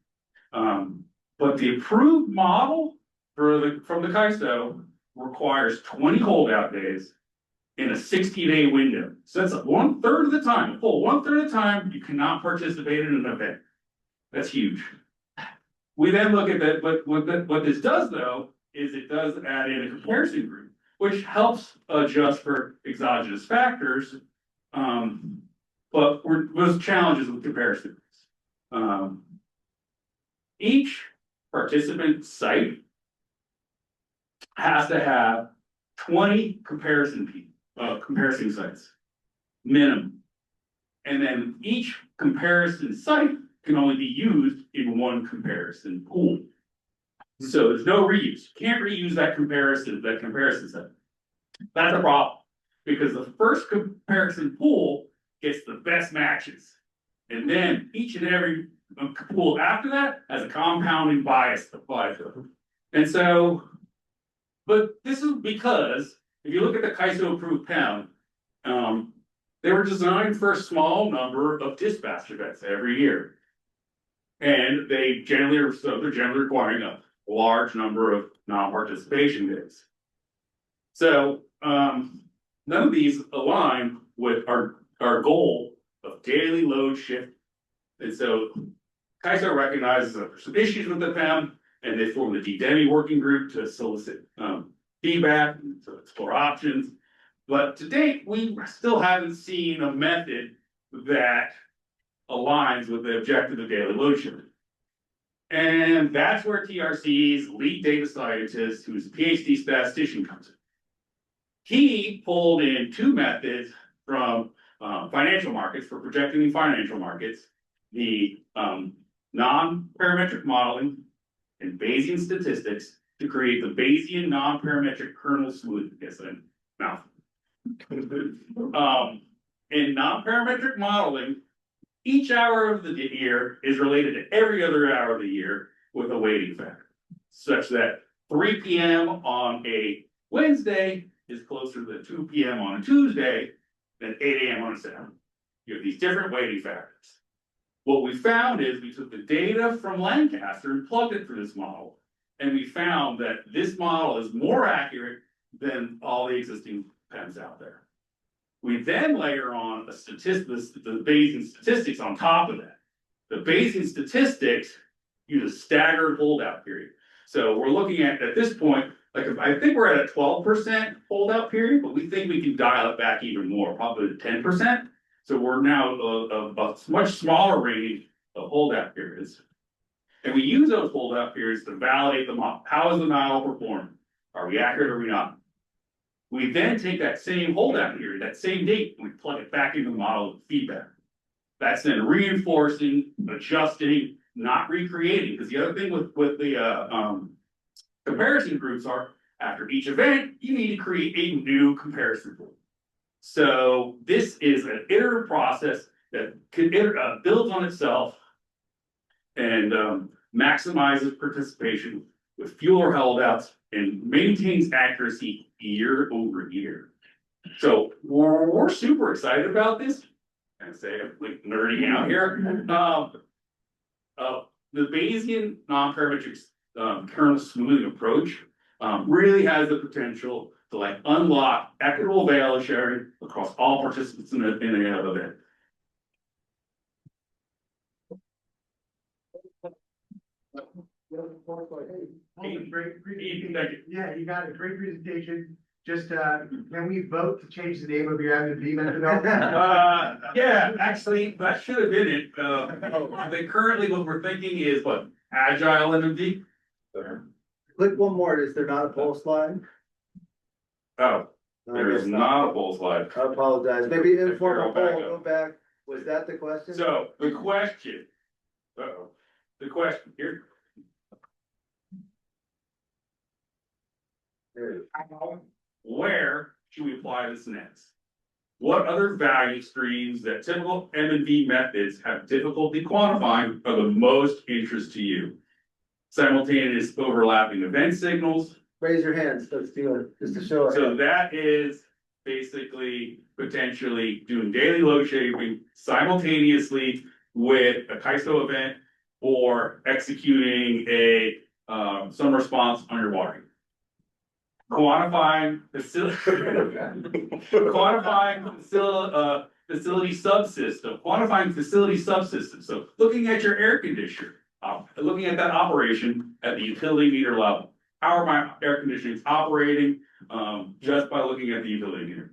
But the approved model from the CAISO requires 20 holdout days in a 60-day window. So that's 1/3 of the time, a full 1/3 of the time you cannot participate in an event. That's huge. We then look at that, but what this does though, is it does add in a comparison group, which helps adjust for exogenous factors. But there's challenges with comparison groups. Each participant site has to have 20 comparison sites minimum. And then each comparison site can only be used in one comparison pool. So there's no reuse. You can't reuse that comparison set. That's a problem, because the first comparison pool gets the best matches. And then each and every pool after that has a compounding bias applied to it. And so, but this is because if you look at the CAISO approved PEM, they were designed for a small number of dispatch events every year. And they're generally requiring a large number of non-participation days. So none of these align with our goal of daily load shift. And so CAISO recognizes that there's some issues with the PEM, and they formed the DDEMI working group to solicit feedback, to explore options. But to date, we still haven't seen a method that aligns with the objective of daily load shifting. And that's where TRC's lead data scientist, who's a PhD statistician, comes in. He pulled in 2 methods from financial markets for projecting the financial markets, the non-parametric modeling and Bayesian statistics to create the Bayesian non-parametric kernel smoothing. Yes, I'm mouth. In non-parametric modeling, each hour of the year is related to every other hour of the year with a weighting factor, such that 3 p.m. on a Wednesday is closer to 2 p.m. on a Tuesday than 8 a.m. on a Saturday. You have these different weighting factors. What we found is we took the data from Lancaster and plugged it through this model. And we found that this model is more accurate than all the existing pens out there. We then layer on the Bayesian statistics on top of that. The Bayesian statistics use a staggered holdout period. So we're looking at this point, like I think we're at a 12% holdout period, but we think we can dial it back even more, probably to 10%. So we're now a much smaller range of holdout periods. And we use those holdout periods to validate the model. How is the model performing? Are we accurate or are we not? We then take that same holdout period, that same date, and we plug it back into the model with feedback. That's then reinforcing, adjusting, not recreating. Because the other thing with the comparison groups are, after each event, you need to create a new comparison group. So this is an iterative process that builds on itself and maximizes participation with fewer holdouts and maintains accuracy year over year. So we're super excited about this. I say I'm like nerding out here. The Bayesian non-parametric kernel smoothing approach really has the potential to like unlock equitable value sharing across all participants in an event. Yeah, you got a great presentation. Just, can we vote to change the name of your MMD methodology? Yeah, actually, that should have been it. Currently what we're thinking is what, agile MMD? Click one more, is there not a poll slide? Oh, there is not a poll slide. I apologize, maybe informal Go back poll, up. go back, was that the question? So the question, the question here. Where should we apply this next? What other value streams that typical M&V methods have difficulty quantifying are the most interest to you? Simultaneous overlapping event signals. Raise your hands, let's do it, just to show. So that is basically potentially doing daily load shaping simultaneously with a KISO event or executing a some response on your water. Quantifying facility subsystem, quantifying facility subsystems. So looking at your air conditioner, looking at that operation at the utility meter level. How are my air conditionings operating? Just by looking at the utility meter.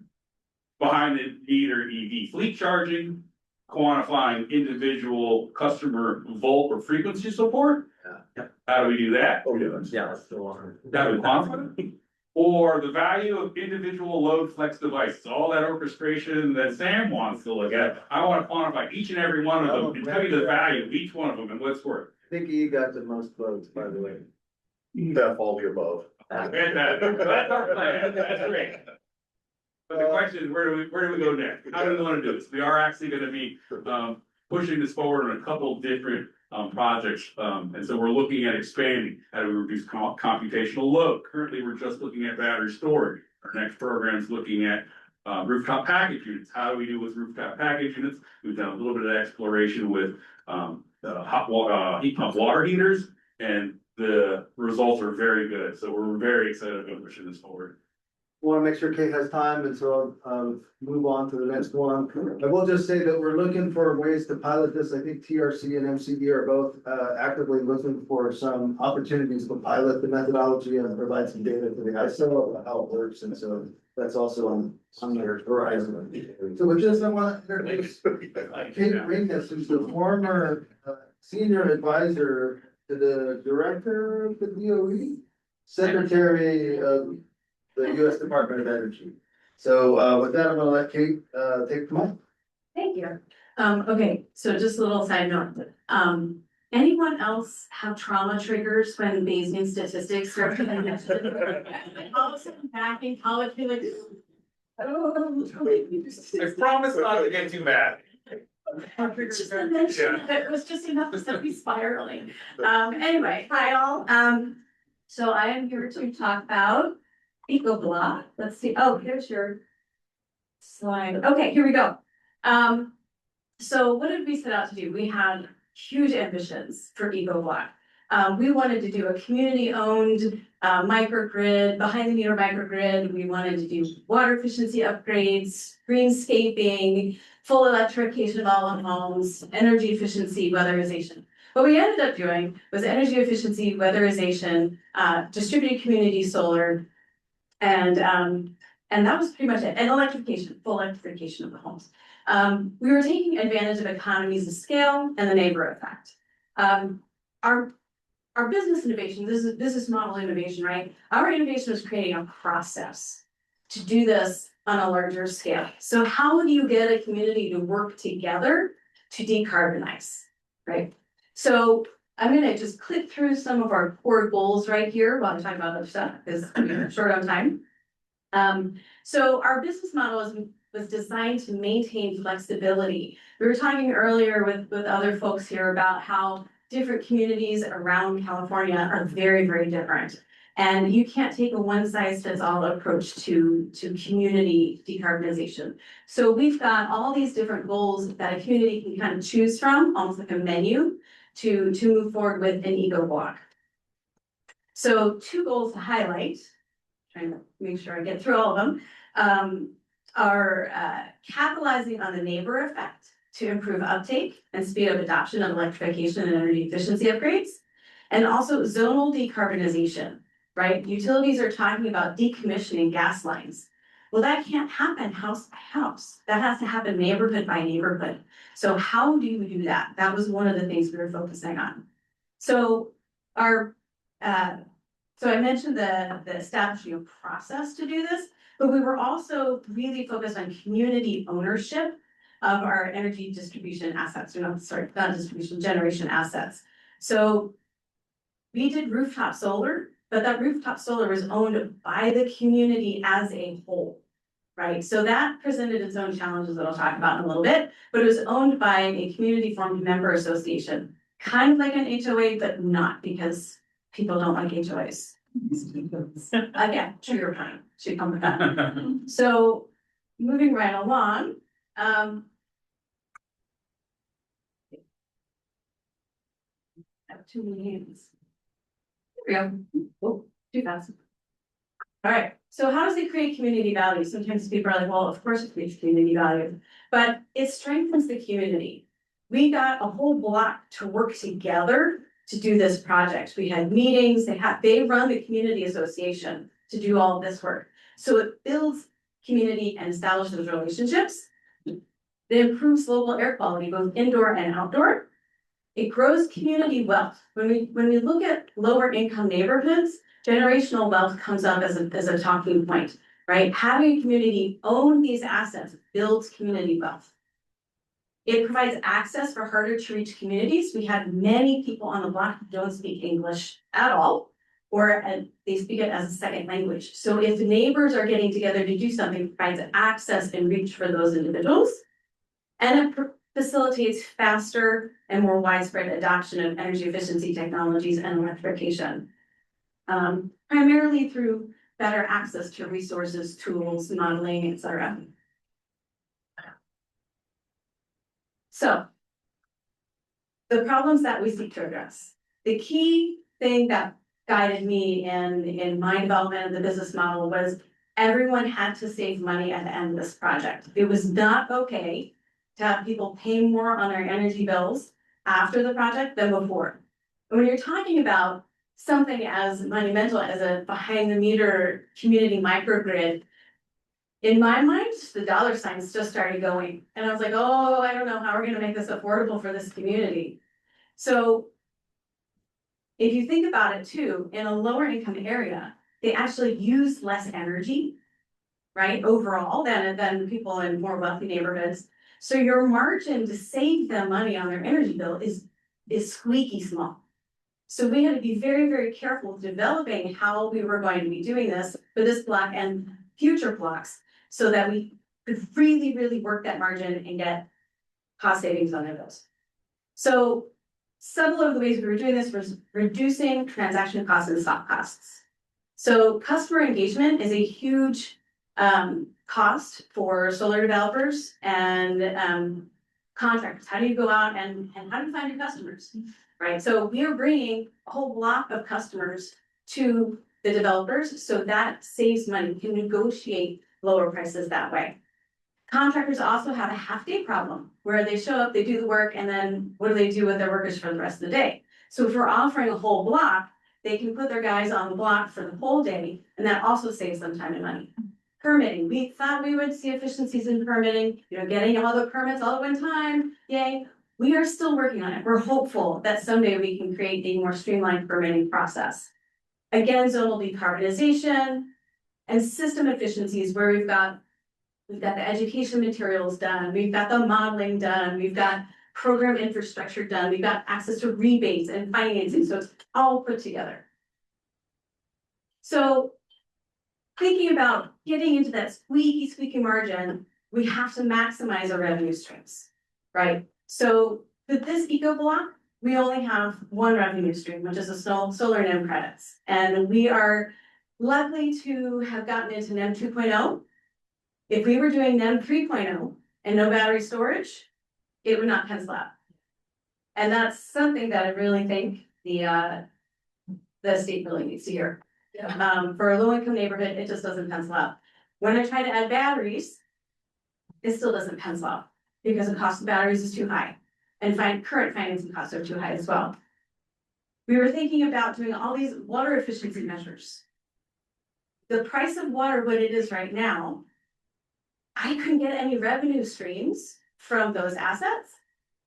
Behind the meter EV fleet charging, quantifying individual customer volt or frequency support. Yeah. How do we do that? Oh, yeah. That's the one. That we quantify. Or the value of individual load flex devices, all that orchestration that Sam wants to look at. I want to quantify each and every one of them and tell you the value of each one of them and what's worth. I think you got the most votes, by the way. That all the above. That's our plan, that's great. But the question is, where do we go next? How do we want to do this? We are actually gonna be pushing this forward on a couple different projects. And so we're looking at expanding, how do we reduce computational load? Currently, we're just looking at battery storage. Our next program is looking at rooftop package units. How do we do with rooftop package units? We've done a little bit of exploration with heat pump water heaters, and the results are very good. So we're very excited about pushing this forward. Want to make sure Kate has time, and so I'll move on to the next one. I will just say that we're looking for ways to pilot this. I think TRC and MCD are both actively looking for some opportunities to pilot the methodology and provide some data to the ISO about how it works, and so that's also on their horizon. So with this, I want to introduce Kate Ringus, who's the former senior advisor to the director of the DOE, secretary of the U.S. Department of Energy. So with that, I'm gonna let Kate take the mic. Thank you. Okay, so just a little side note. Anyone else have trauma triggers when Bayesian statistics start to be mentioned? All of a sudden back in college, be like. Oh. I promise not to get too bad. Just the mention of it was just enough to set me spiraling. Anyway, hi all. So I am here to talk about EcoBlock. Let's see. Oh, here's your slide. Okay, here we go. So what did we set out to do? We had huge ambitions for EcoBlock. We wanted to do a community-owned microgrid, behind-the-meter microgrid. We wanted to do water efficiency upgrades, greenscaping, full electrification of all of homes, energy efficiency, weatherization. What we ended up doing was energy efficiency, weatherization, distributed community solar, and that was pretty much it. And electrification, full electrification of the homes. We were taking advantage of economies of scale and the neighbor effect. Our business innovation, this is business model innovation, right? Our innovation was creating a process to do this on a larger scale. So how do you get a community to work together to decarbonize, right? So I'm gonna just click through some of our core goals right here while I'm talking about other stuff, because we're short on time. So our business model was designed to maintain flexibility. We were talking earlier with other folks here about how different communities around California are very, very different. And you can't take a one-size-fits-all approach to community decarbonization. So we've got all these different goals that a community can kind of choose from, almost like a menu, to move forward with an EcoBlock. So 2 goals to highlight, trying to make sure I get through all of them, are capitalizing on the neighbor effect to improve uptake and speed up adoption of electrification and energy efficiency upgrades, and also zonal decarbonization, right? Utilities are talking about decommissioning gas lines. Well, that can't happen house by house. That has to happen neighborhood by neighborhood. So how do you do that? That was one of the things we were focusing on. So so I mentioned the establishing a process to do this, but we were also really focused on community ownership of our energy distribution assets, or not distribution, generation assets. So we did rooftop solar, but that rooftop solar was owned by the community as a whole, right? So that presented its own challenges that I'll talk about in a little bit, but it was owned by a community formed member association, kind of like an HOA, but not, because people don't like HOAs. Again, trigger point, should come with that. So moving right along, I have too many hands. There we go. Oh, too fast. All right, so how does it create community value? Sometimes people are like, well, of course it creates community value, but it strengthens the community. We got a whole block to work together to do this project. We had meetings, they run the community association to do all of this work. So it builds community and establishes relationships. It improves local air quality, both indoor and outdoor. It grows community wealth. When we look at lower income neighborhoods, generational wealth comes up as a talking point, right? Having a community own these assets builds community wealth. It provides access for harder to reach communities. We had many people on the block who don't speak English at all, or they speak it as a second language. So if neighbors are getting together to do something, it provides access and reach for those individuals. And it facilitates faster and more widespread adoption of energy efficiency technologies and electrification. Primarily through better access to resources, tools, modeling, etc. So, the problems that we seek to address. The key thing that guided me in my development of the business model was everyone had to save money at the end of this project. It was not okay to have people pay more on their energy bills after the project than before. And when you're talking about something as monumental as a behind the meter community microgrid, in my mind, the dollar signs just started going. And I was like, oh, I don't know how we're gonna make this affordable for this community. So if you think about it too, in a lower income area, they actually use less energy, right, overall than people in more wealthy neighborhoods. So your margin to save them money on their energy bill is is squeaky small. So we had to be very, very careful with developing how we were going to be doing this for this block and future blocks, so that we could really, really work that margin and get cost savings on those. So several of the ways we were doing this was reducing transaction costs and soft costs. So customer engagement is a huge cost for solar developers and contractors. How do you go out and how do you find your customers, right? So we are bringing a whole block of customers to the developers, so that saves money. We can negotiate lower prices that way. Contractors also have a half-day problem where they show up, they do the work, and then what do they do with their workers for the rest of the day? So if we're offering a whole block, they can put their guys on the block for the whole day, and that also saves them time and money. Permitting, we thought we would see efficiencies in permitting, getting all the permits all at one time, yay. We are still working on it. We're hopeful that someday we can create a more streamlined permitting process. Again, zonal decarbonization and system efficiencies where we've got the education materials done, we've got the modeling done, we've got program infrastructure done, we've got access to rebates and financing, so it's all put together. So thinking about getting into that squeaky margin, we have to maximize our revenue streams, right? So with this eco block, we only have one revenue stream, which is the solar NEM credits. And we are lucky to have gotten into NEM 2.0. If we were doing NEM 3.0 and no battery storage, it would not pencil out. And that's something that I really think the state really needs to hear. For a low income neighborhood, it just doesn't pencil out. When I try to add batteries, it still doesn't pencil out because the cost of batteries is too high. And current financing costs are too high as well. We were thinking about doing all these water efficiency measures. The price of water, what it is right now, I couldn't get any revenue streams from those assets,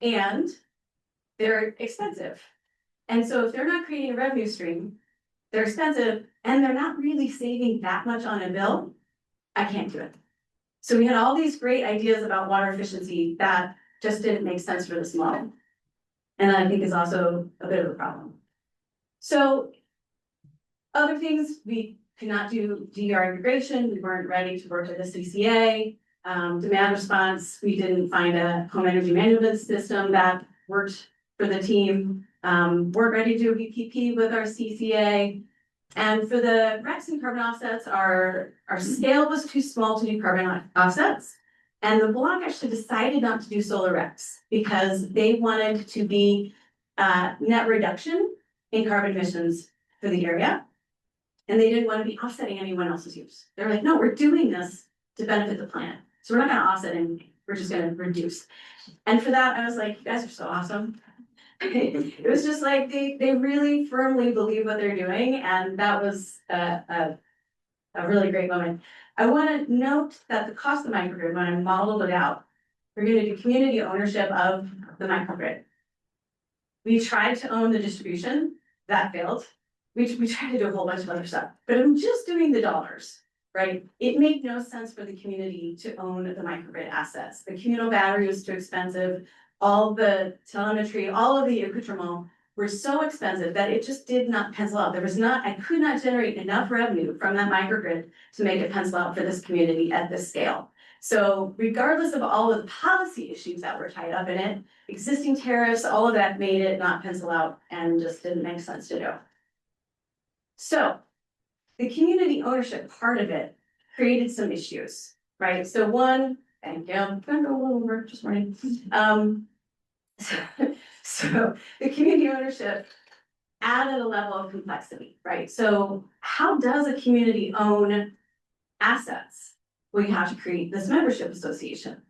and they're expensive. And so if they're not creating a revenue stream, they're expensive, and they're not really saving that much on a bill, I can't do it. So we had all these great ideas about water efficiency that just didn't make sense for this model. And I think is also a bit of a problem. So other things, we could not do DER integration. We weren't ready to work with the CCA. Demand response, we didn't find a home energy management system that worked for the team. Weren't ready to do VPP with our CCA. And for the RECs and carbon offsets, our scale was too small to do carbon offsets. And the block actually decided not to do solar RECs because they wanted to be net reduction in carbon emissions for the area. And they didn't want to be offsetting anyone else's use. They're like, no, we're doing this to benefit the planet. So we're not gonna offset anything, we're just gonna reduce. And for that, I was like, you guys are so awesome. It was just like, they really firmly believe what they're doing, and that was a really great moment. I wanna note that the cost of the microgrid, when I modeled it out, we're gonna do community ownership of the microgrid. We tried to own the distribution, that failed. We tried to do a whole bunch of other stuff, but I'm just doing the dollars, right? It made no sense for the community to own the microgrid assets. The communal battery was too expensive. All the telemetry, all of the accoutrement were so expensive that it just did not pencil out. I could not generate enough revenue from that microgrid to make it pencil out for this community at this scale. So regardless of all of the policy issues that were tied up in it, existing tariffs, all of that made it not pencil out and just didn't make sense to do. So the community ownership part of it created some issues, right? So one, thank you, I'm gonna go a little over just morning. So the community ownership added a level of complexity, right? So how does a community own assets? Well, you have to create this membership association.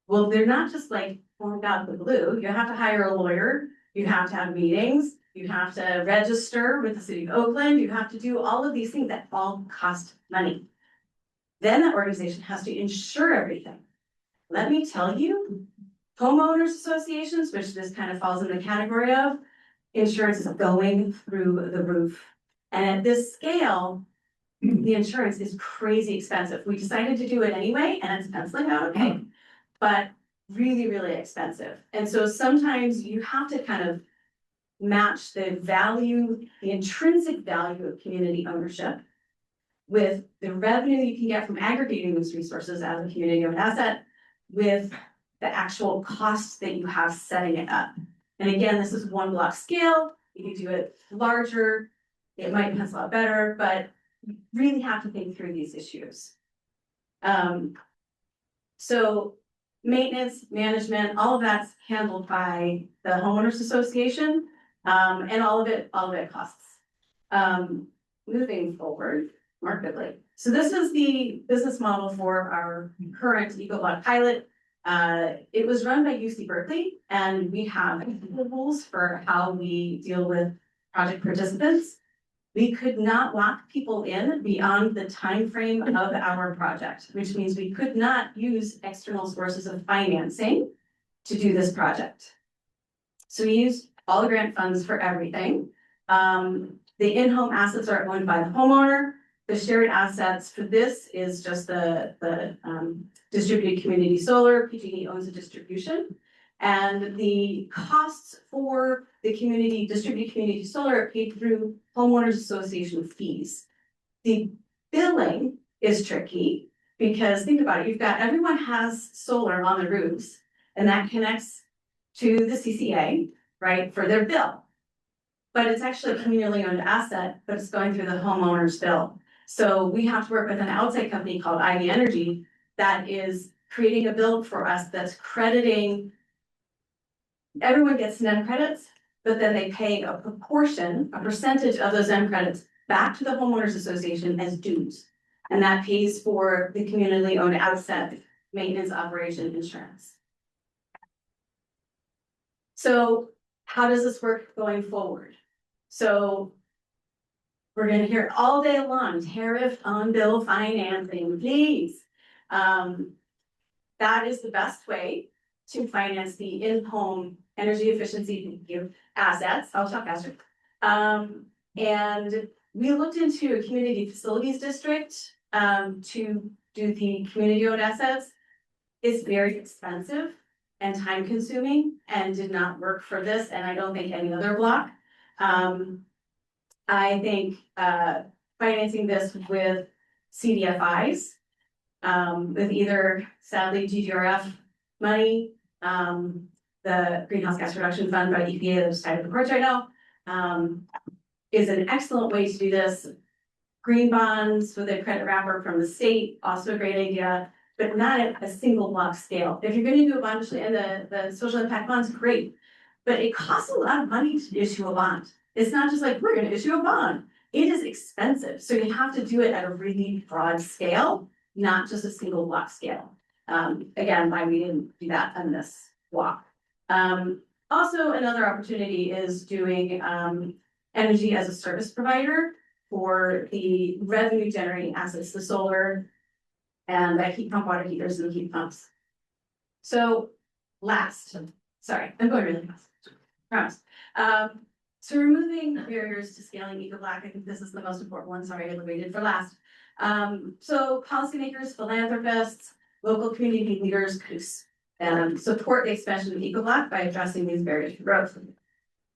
Well, they're not just like formed out of the blue. You have to hire a lawyer, you have to have meetings, you have to register with the city of Oakland, you have to do all of these things that all cost money. Then that organization has to insure everything. Let me tell you, homeowners associations, which this kind of falls in the category of, insurance is going through the roof. And at this scale, the insurance is crazy expensive. We decided to do it anyway, and it's penciling out okay, but really, really expensive. And so sometimes you have to kind of match the value, the intrinsic value of community ownership with the revenue you can get from aggregating those resources as a community owned asset with the actual costs that you have setting it up. And again, this is one block scale. You can do it larger. It might pencil out better, but you really have to think through these issues. So maintenance, management, all of that's handled by the homeowners association, and all of it costs. Moving forward markedly. So this is the business model for our current EcoBlock pilot. It was run by UC Berkeley, and we have rules for how we deal with project participants. We could not lock people in beyond the time frame of our project, which means we could not use external sources of financing to do this project. So we used all the grant funds for everything. The in-home assets are owned by the homeowner. The shared assets for this is just the distributed community solar. PG&E owns the distribution. And the costs for the distributed community solar are paid through homeowners association fees. The billing is tricky because think about it, everyone has solar on the roofs and that connects to the CCA, right, for their bill. But it's actually a communally owned asset, but it's going through the homeowner's bill. So we have to work with an outside company called Advanced Energy that is creating a bill for us that's crediting. Everyone gets NEM credits, but then they pay a percentage of those NEM credits back to the homeowners association as dues. And that pays for the community owned asset maintenance operation insurance. So how does this work going forward? So we're going to hear it all day long, tariff on bill financing, please. That is the best way to finance the in-home energy efficiency assets. I'll talk faster. And we looked into a community facilities district to do the community-owned assets. It's very expensive and time consuming and did not work for this, and I don't think any other block. I think financing this with CDFIs, with either sadly GGRF money, the Greenhouse Gas Reduction Fund by EPA that's tied up in courts right now, is an excellent way to do this. Green bonds with a credit wrapper from the state, also a great idea, but not at a single block scale. If you're going to do a bond and the social impact bonds, great, but it costs a lot of money to issue a bond. It's not just like, we're going to issue a bond. It is expensive. So you have to do it at a really broad scale, not just a single block scale. Again, why we didn't do that on this block. Also, another opportunity is doing energy as a service provider for the revenue generating assets, the solar and the heat pump water heaters and the heat pumps. So sorry, I'm going really fast, promise. So removing barriers to scaling EcoBlock, I think this is the most important one, sorry, I waited for last. So policymakers, philanthropists, local community leaders could support the expansion of EcoBlock by addressing these barriers to growth.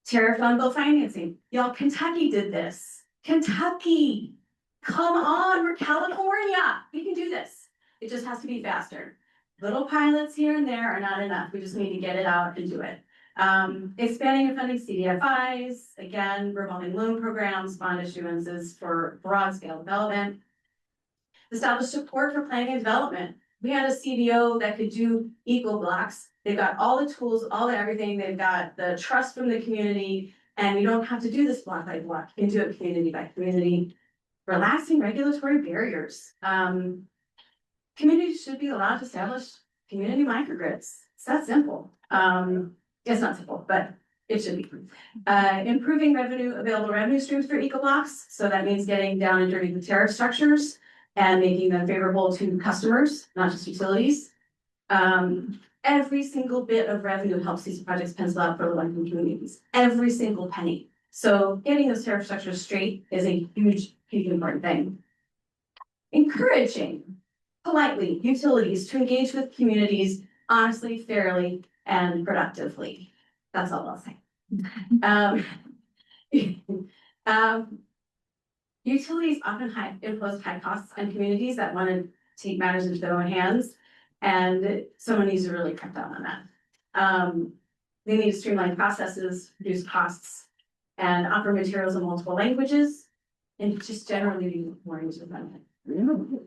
Tariff on bill financing. Y'all, Kentucky did this. Kentucky, come on, we're California. We can do this. It just has to be faster. Little pilots here and there are not enough. We just need to get it out and do it. Expanding and funding CDFIs, again, revolving loan programs, bond issuances for broad scale development. Establish support for planning and development. We had a CBO that could do EcoBlocks. They've got all the tools, all the everything. They've got the trust from the community, and you don't have to do this block by block. You can do it community by community. Relaxing regulatory barriers. Communities should be allowed to establish community microgrids. It's that simple. It's not simple, but it should be. Improving available revenue streams for EcoBlocks. So that means getting down and dirty the tariff structures and making them favorable to customers, not just utilities. Every single bit of revenue helps these projects pencil out for low-income communities. Every single penny. So getting those tariff structures straight is a huge important thing. Encouraging politely utilities to engage with communities honestly, fairly, and productively. That's all I'll say. Um, utilities often impose high costs on communities that want to take matters into their own hands. And someone needs to really cut down on that. They need to streamline processes, reduce costs, and offer materials in multiple languages, and just generally be more user friendly.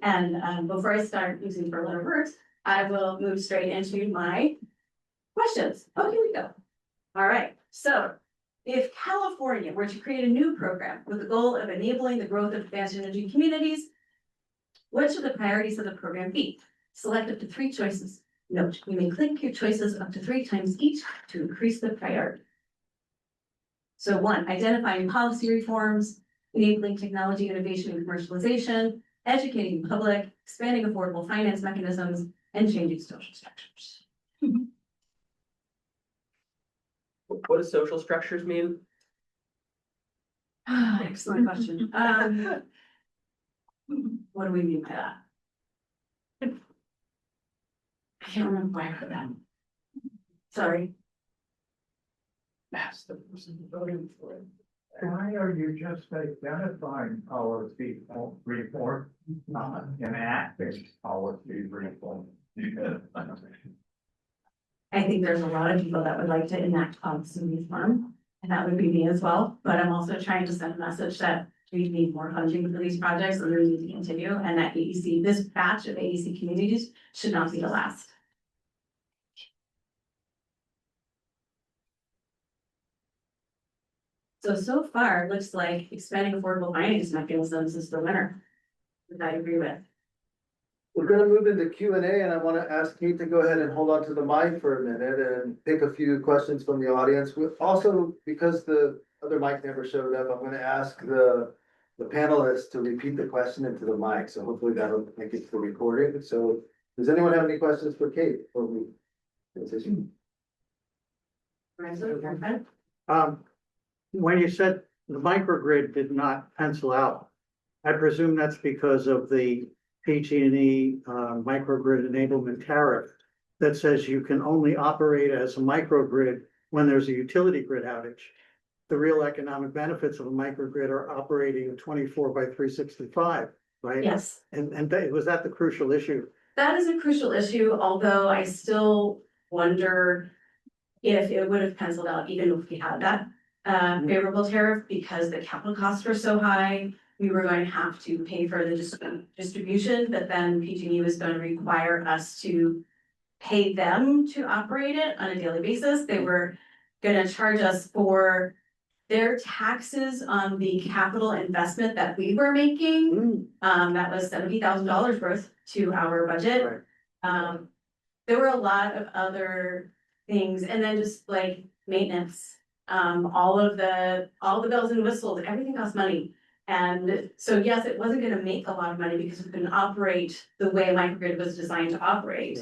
And before I start using four-letter words, I will move straight into my questions. Oh, here we go. All right, so if California were to create a new program with the goal of enabling the growth of advanced energy communities, what should the priorities of the program be? Select up to 3 choices. Note, you may click your choices up to 3 times each to increase the priority. So 1, identifying policy reforms, enabling technology innovation and commercialization, educating the public, expanding affordable finance mechanisms, and changing social structures. What do social structures mean? Excellent question. What do we mean by that? I can't remember why I heard that. Sorry. That's the person voting for it. Why are you just identifying policy reform, not enacting policy reform? I think there's a lot of people that would like to enact policy reform, and that would be me as well. But I'm also trying to send a message that we need more funding for these projects and we need to continue, and that AEC, this batch of AEC communities should not be the last. So far, it looks like expanding affordable finance mechanisms is the winner, which I agree with. We're gonna move into Q&A, and I wanna ask Kate to go ahead and hold on to the mic for a minute and pick a few questions from the audience. Also, because the other mic never showed up, I'm gonna ask the panelists to repeat the question into the mic, so hopefully that'll make it to the recording. So, does anyone have any questions for Kate before we transition? When you said the microgrid did not pencil out, I presume that's because of the PG&E microgrid enablement tariff that says you can only operate as a microgrid when there's a utility grid outage. The real economic benefits of a microgrid are operating 24/365, right? Yes. And was that the crucial issue? That is a crucial issue, although I still wonder if it would have penciled out even if we had that favorable tariff, because the capital costs were so high. We were going to have to pay for the distribution, but then PG&E was going to require us to pay them to operate it on a daily basis. They were going to charge us for their taxes on the capital investment that we were making. That was $70,000 worth to our budget. There were a lot of other things, and then just like maintenance, all the bells and whistles, everything costs money. And so, yes, it wasn't gonna make a lot of money because we couldn't operate the way microgrid was designed to operate.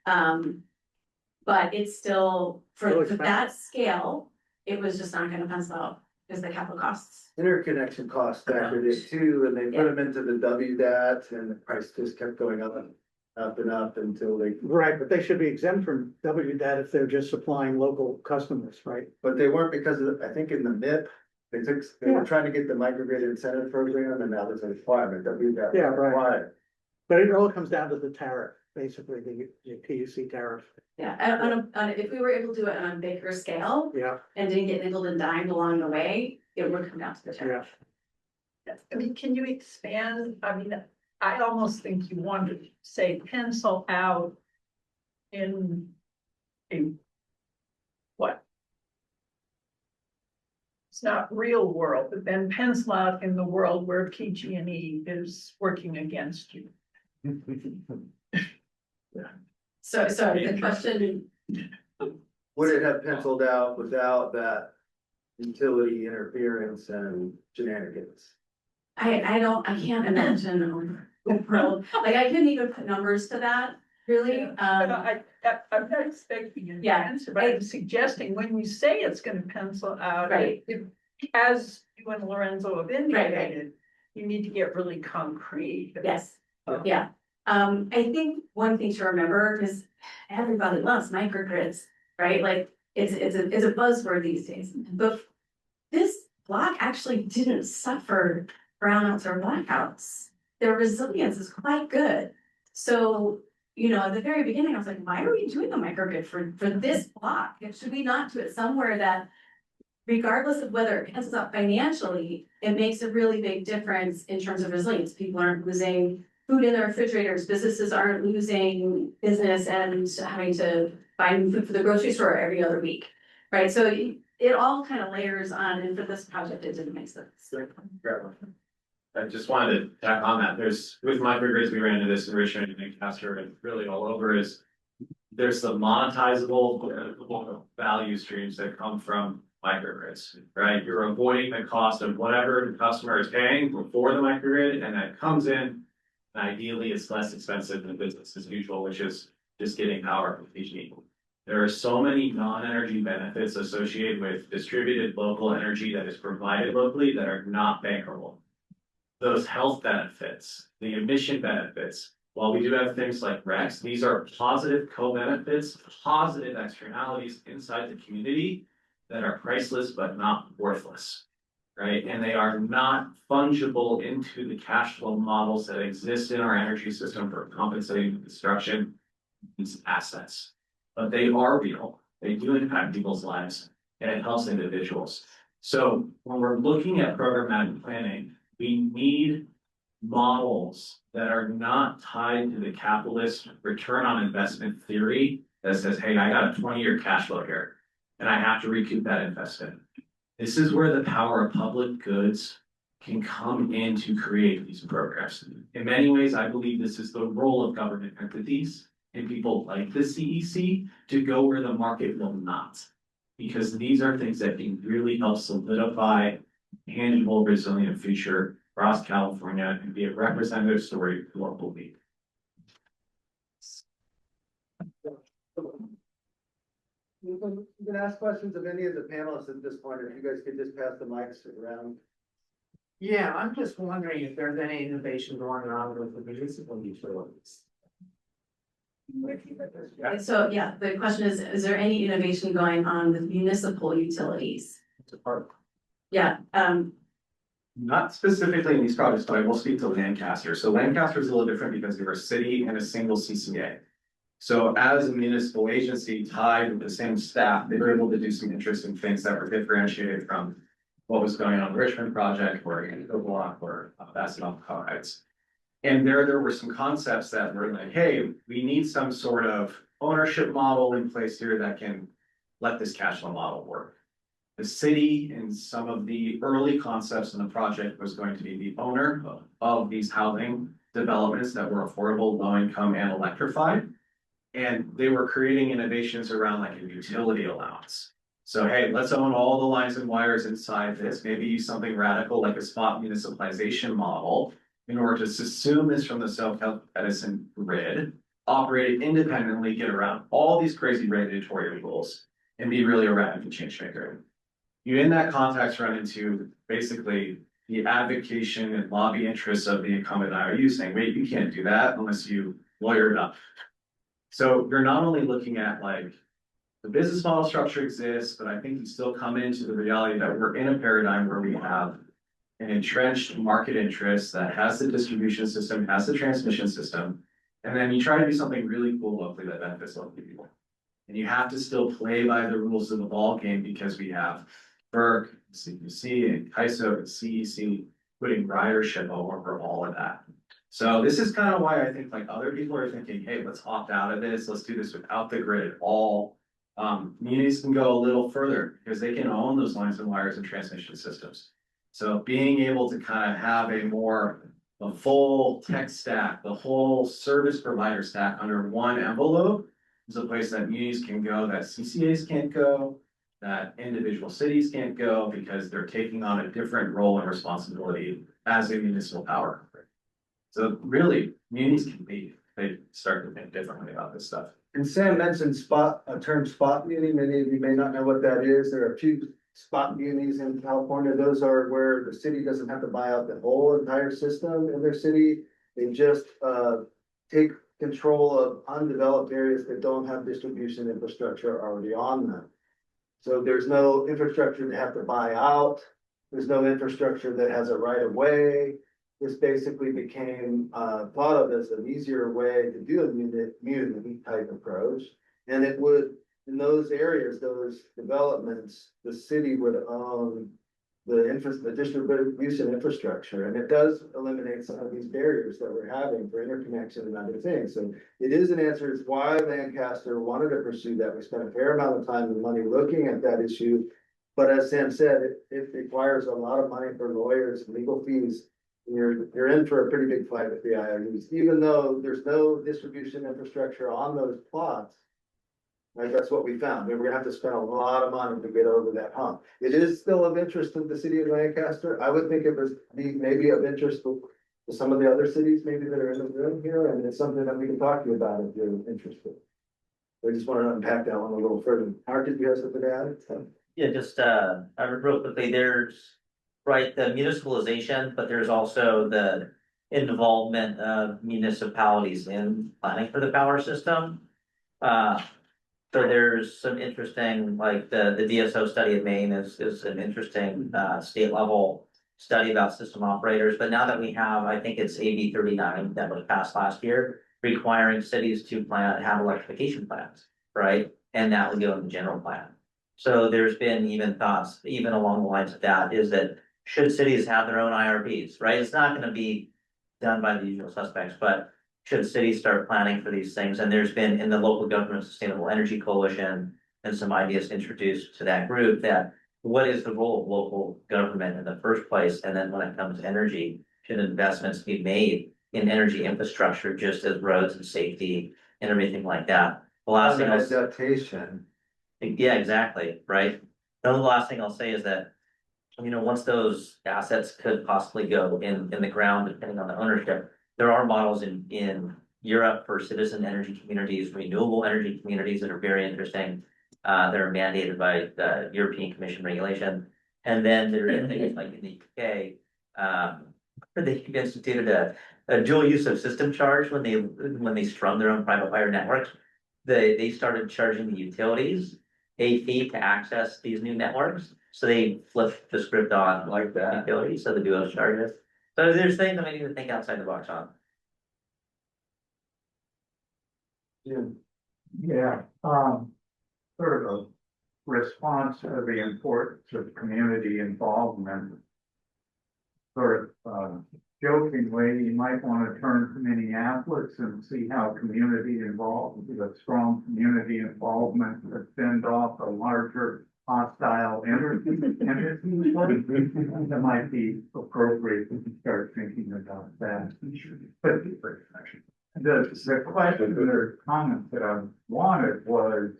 But it's still, for that scale, it was just not gonna pencil out because the capital costs. Interconnection costs factored in too, and they put them into the WDAT, and the price just kept going up and up until they. Right, but they should be exempt from WDAT if they're just supplying local customers, right? But they weren't because of, I think in the MIP, they were trying to get the microgrid incentive program, and now there's a requirement that we got. Yeah, right. But it all comes down to the tariff, basically, the PUC tariff. Yeah, if we were able to do it on a bigger scale. Yeah. And didn't get nickel and dimed along the way, it would come down to the tariff. I mean, can you expand? I mean, I almost think you want to say pencil out in a what? It's not real world, but then pencil out in the world where PG&E is working against you. So the question. Would it have penciled out without that utility interference and shenanigans? I can't imagine a world, like I couldn't even put numbers to that, really. I'm not expecting an answer, but I'm suggesting when you say it's gonna pencil out. Right. As you and Lorenzo have indicated, you need to get really concrete. Yes, yeah. I think one thing to remember is everybody loves microgrids, right? Like it's a buzzword these days, but this block actually didn't suffer brownouts or blackouts. Their resilience is quite good. So, you know, at the very beginning, I was like, why are we doing a microgrid for this block? Should we not do it somewhere that, regardless of whether it pans out financially, it makes a really big difference in terms of resilience. People aren't losing food in their refrigerators, businesses aren't losing business and having to buy new food for the grocery store every other week, right? So it all kind of layers on, and for this project, it didn't make sense. I just wanted to tack on that. There's, with microgrids, we ran into this in Richmond and Lancaster and really all over is there's the monetizable value streams that come from microgrids, right? You're avoiding the cost of whatever the customer is paying before the microgrid, and that comes in. And ideally, it's less expensive than business as usual, which is just getting power from PG. There are so many non-energy benefits associated with distributed local energy that is provided locally that are not bankable. Those health benefits, the emission benefits, while we do have things like RECs, these are positive co-benefits, positive externalities inside the community that are priceless but not worthless, right? And they are not fungible into the cash flow models that exist in our energy system for compensating the destruction of these assets. But they are real, they do impact people's lives, and it helps individuals. So when we're looking at programmatic planning, we need models that are not tied to the capitalist return on investment theory that says, hey, I got a 20-year cash flow here, and I have to recoup that investment. This is where the power of public goods can come in to create these programs. In many ways, I believe this is the role of government entities and people like the CEC to go where the market will not. Because these are things that can really help solidify tangible, resilient future across California and be a representative story globally. You can ask questions of any of the panelists at this point, if you guys could just pass the mics around. Yeah, I'm just wondering if there's any innovation going on with the municipal utilities. So, yeah, the question is there any innovation going on with municipal utilities? Yeah, Not specifically in these projects, but I will speak to Lancaster. So Lancaster is a little different because they're a city and a single CCA. So as a municipal agency tied with the same staff, they were able to do some interesting things that were differentiated from what was going on in the Richmond project or in the block or Bassett Heights. And there were some concepts that were like, hey, we need some sort of ownership model in place here that can let this cash flow model work. The city in some of the early concepts in the project was going to be the owner of these housing developments that were affordable, low income and electrified. And they were creating innovations around like a utility allowance. So, hey, let's own all the lines and wires inside this, maybe use something radical like a spot municipalization model in order to assume this from the South Edison grid, operate it independently, get around all these crazy regulatory rules and be really a radical change maker. You in that context run into basically the advocation and lobby interests of the incumbent IOU saying, wait, you can't do that unless you lawyer it up. So you're not only looking at like the business model structure exists, but I think you still come into the reality that we're in a paradigm where we have an entrenched market interest that has the distribution system, has the transmission system, and then you try to do something really cool locally that benefits local people. And you have to still play by the rules of the ball game because we have FERC, CPC, and CAISO, and CEC putting ridership over all of that. So this is kind of why I think like other people are thinking, hey, let's opt out of this. Let's do this without the grid at all. Communities can go a little further because they can own those lines and wires and transmission systems. So being able to kind of have a full tech stack, the whole service provider stack under one envelope is a place that communities can go that CCAs can't go, that individual cities can't go because they're taking on a different role and responsibility as a municipal power. So really, communities can be, they start to think differently about this stuff. And Sam mentioned term spot muni. Many of you may not know what that is. There are a few spot munis in California. Those are where the city doesn't have to buy out the whole entire system in their city. They just take control of undeveloped areas that don't have distribution infrastructure already on them. So there's no infrastructure to have to buy out. There's no infrastructure that has a right of way. This basically became thought of as an easier way to do a community type approach. And it would, in those areas, those developments, the city would own the distribution infrastructure. And it does eliminate some of these barriers that we're having for interconnection and other things. So it is an answer. It's why Lancaster wanted to pursue that. We spent a fair amount of time and money looking at that issue. But as Sam said, it requires a lot of money for lawyers and legal fees. You're in for a pretty big fight with the IOUs, even though there's no distribution infrastructure on those plots. Like, that's what we found. We're gonna have to spend a lot of money to get over that hump. It is still of interest to the city of Lancaster. I would think it was maybe of interest to some of the other cities maybe that are in the room here, and it's something that we can talk to you about if you're interested. I just want to unpack that one a little further. Art, did you have something to add? Yeah, just, real quickly, there's, right, the municipalization, but there's also the involvement of municipalities in planning for the power system. So there's some interesting, like the DSO study of Maine is an interesting, state level study about system operators. But now that we have, I think it's AB 39 that was passed last year, requiring cities to have electrification plans, right? And that would go in the general plan. So there's been even thoughts, even along the lines of that, is that should cities have their own IRPs, right? It's not gonna be done by the usual suspects, but should cities start planning for these things? And there's been in the local government sustainable energy coalition and some ideas introduced to that group that what is the role of local government in the first place? And then when it comes to energy, should investments be made in energy infrastructure, just as roads and safety and everything like that? The last thing Adaptation. yeah, exactly, right? The last thing I'll say is that, you know, once those assets could possibly go in the ground, depending on the ownership, there are models in Europe for citizen energy communities, renewable energy communities that are very interesting. That are mandated by the European Commission regulation. And then there are things like in the UK, they instituted a dual use of system charge when they strung their own private wire networks. They started charging the utilities a fee to access these new networks. So they flipped the script on like that utilities, so the dual charges. So there's things that we need to think outside the box on. Yeah, sort of a response to the importance of community involvement. Sort of jokingly, you might want to turn to Minneapolis and see how community involved, with a strong community involvement to fend off a larger hostile entity. That might be appropriate to start thinking about that. But the question or comment that I wanted was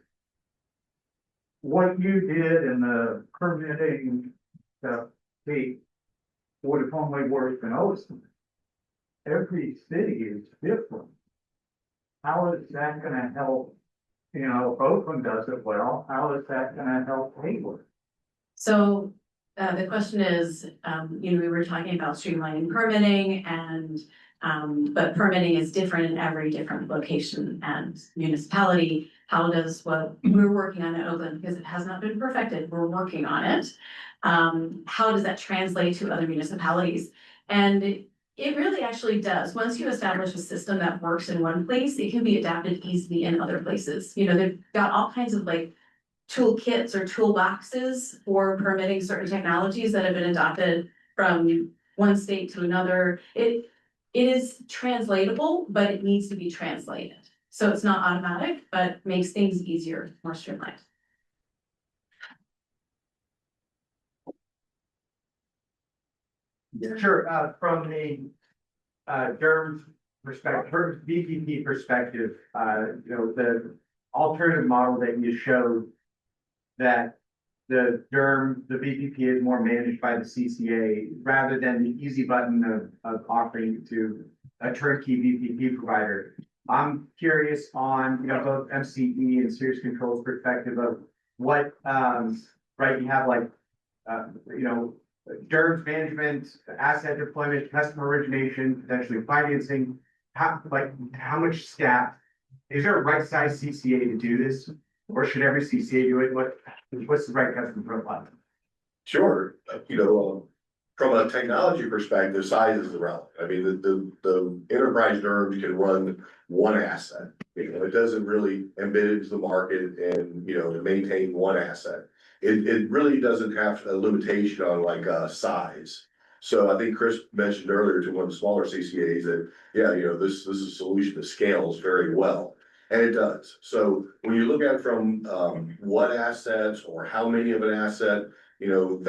what you did in the permitting stuff, would have only worked in Oakland. Every city is different. How is that gonna help? You know, Oakland does it well. How is that gonna help Hayward? So the question is, you know, we were talking about streamlining permitting and but permitting is different in every different location and municipality. How does what we're working on in Oakland, because it has not been perfected, we're working on it. How does that translate to other municipalities? And it really actually does. Once you establish a system that works in one place, it can be adapted easily in other places. You know, they've got all kinds of like toolkits or toolboxes for permitting certain technologies that have been adopted from one state to another. It is translatable, but it needs to be translated. So it's not automatic, but makes things easier, more streamlined. Sure, from the Durham perspective, VPP perspective, you know, the alternative model that you showed that the VPP is more managed by the CCA rather than the easy button of offering to a turnkey VPP provider. I'm curious on, you know, both MCE and Series Control's perspective of what, right, you have like, you know, Durham's management, asset deployment, customer origination, potentially financing. How much staff? Is there a right size CCA to do this? Or should every CCA do it? What's the right customer profile? Sure, from a technology perspective, size is irrelevant. I mean, the enterprise DERMS can run one asset. You know, it doesn't really embed into the market and, you know, to maintain one asset. It really doesn't have a limitation on like, size. So I think Chris mentioned earlier to one of the smaller CCAs that, yeah, you know, this is a solution that scales very well. And it does. So when you look at it from, what assets or how many of an asset, you know,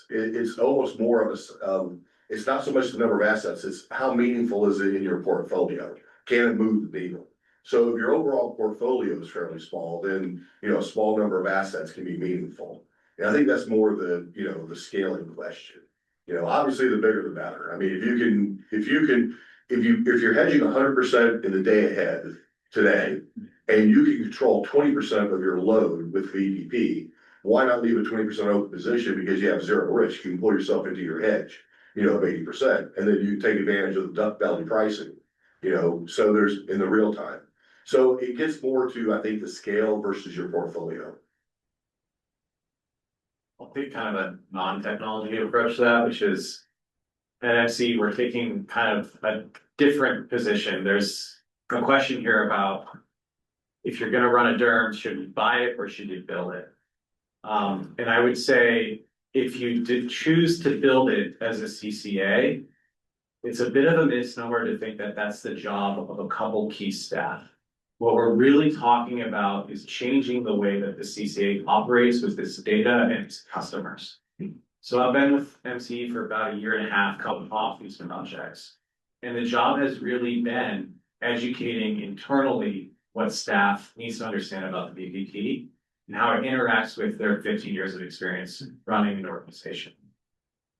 it's almost more of a, it's not so much the number of assets, it's how meaningful is it in your portfolio? Can it move the needle? So if your overall portfolio is fairly small, then, you know, a small number of assets can be meaningful. And I think that's more the, you know, the scaling question. You know, obviously the bigger the better. I mean, if you're hedging 100% in the day ahead today, and you can control 20% of your load with VPP, why not leave a 20% open position because you have zero risk? You can pull yourself into your hedge, you know, of 80%, and then you take advantage of the duck belly pricing, you know, so there's in the real time. So it gets more to, I think, the scale versus your portfolio. I'll take kind of a non-technology approach to that, which is at MC, we're taking kind of a different position. There's a question here about if you're gonna run a DERM, should we buy it or should you build it? And I would say if you did choose to build it as a CCA, it's a bit of a misnomer to think that that's the job of a couple key staff. What we're really talking about is changing the way that the CCA operates with its data and its customers. So I've been with MC for about 1.5 years, coming off these projects. And the job has really been educating internally what staff needs to understand about the VPP and how it interacts with their 15 years of experience running an organization.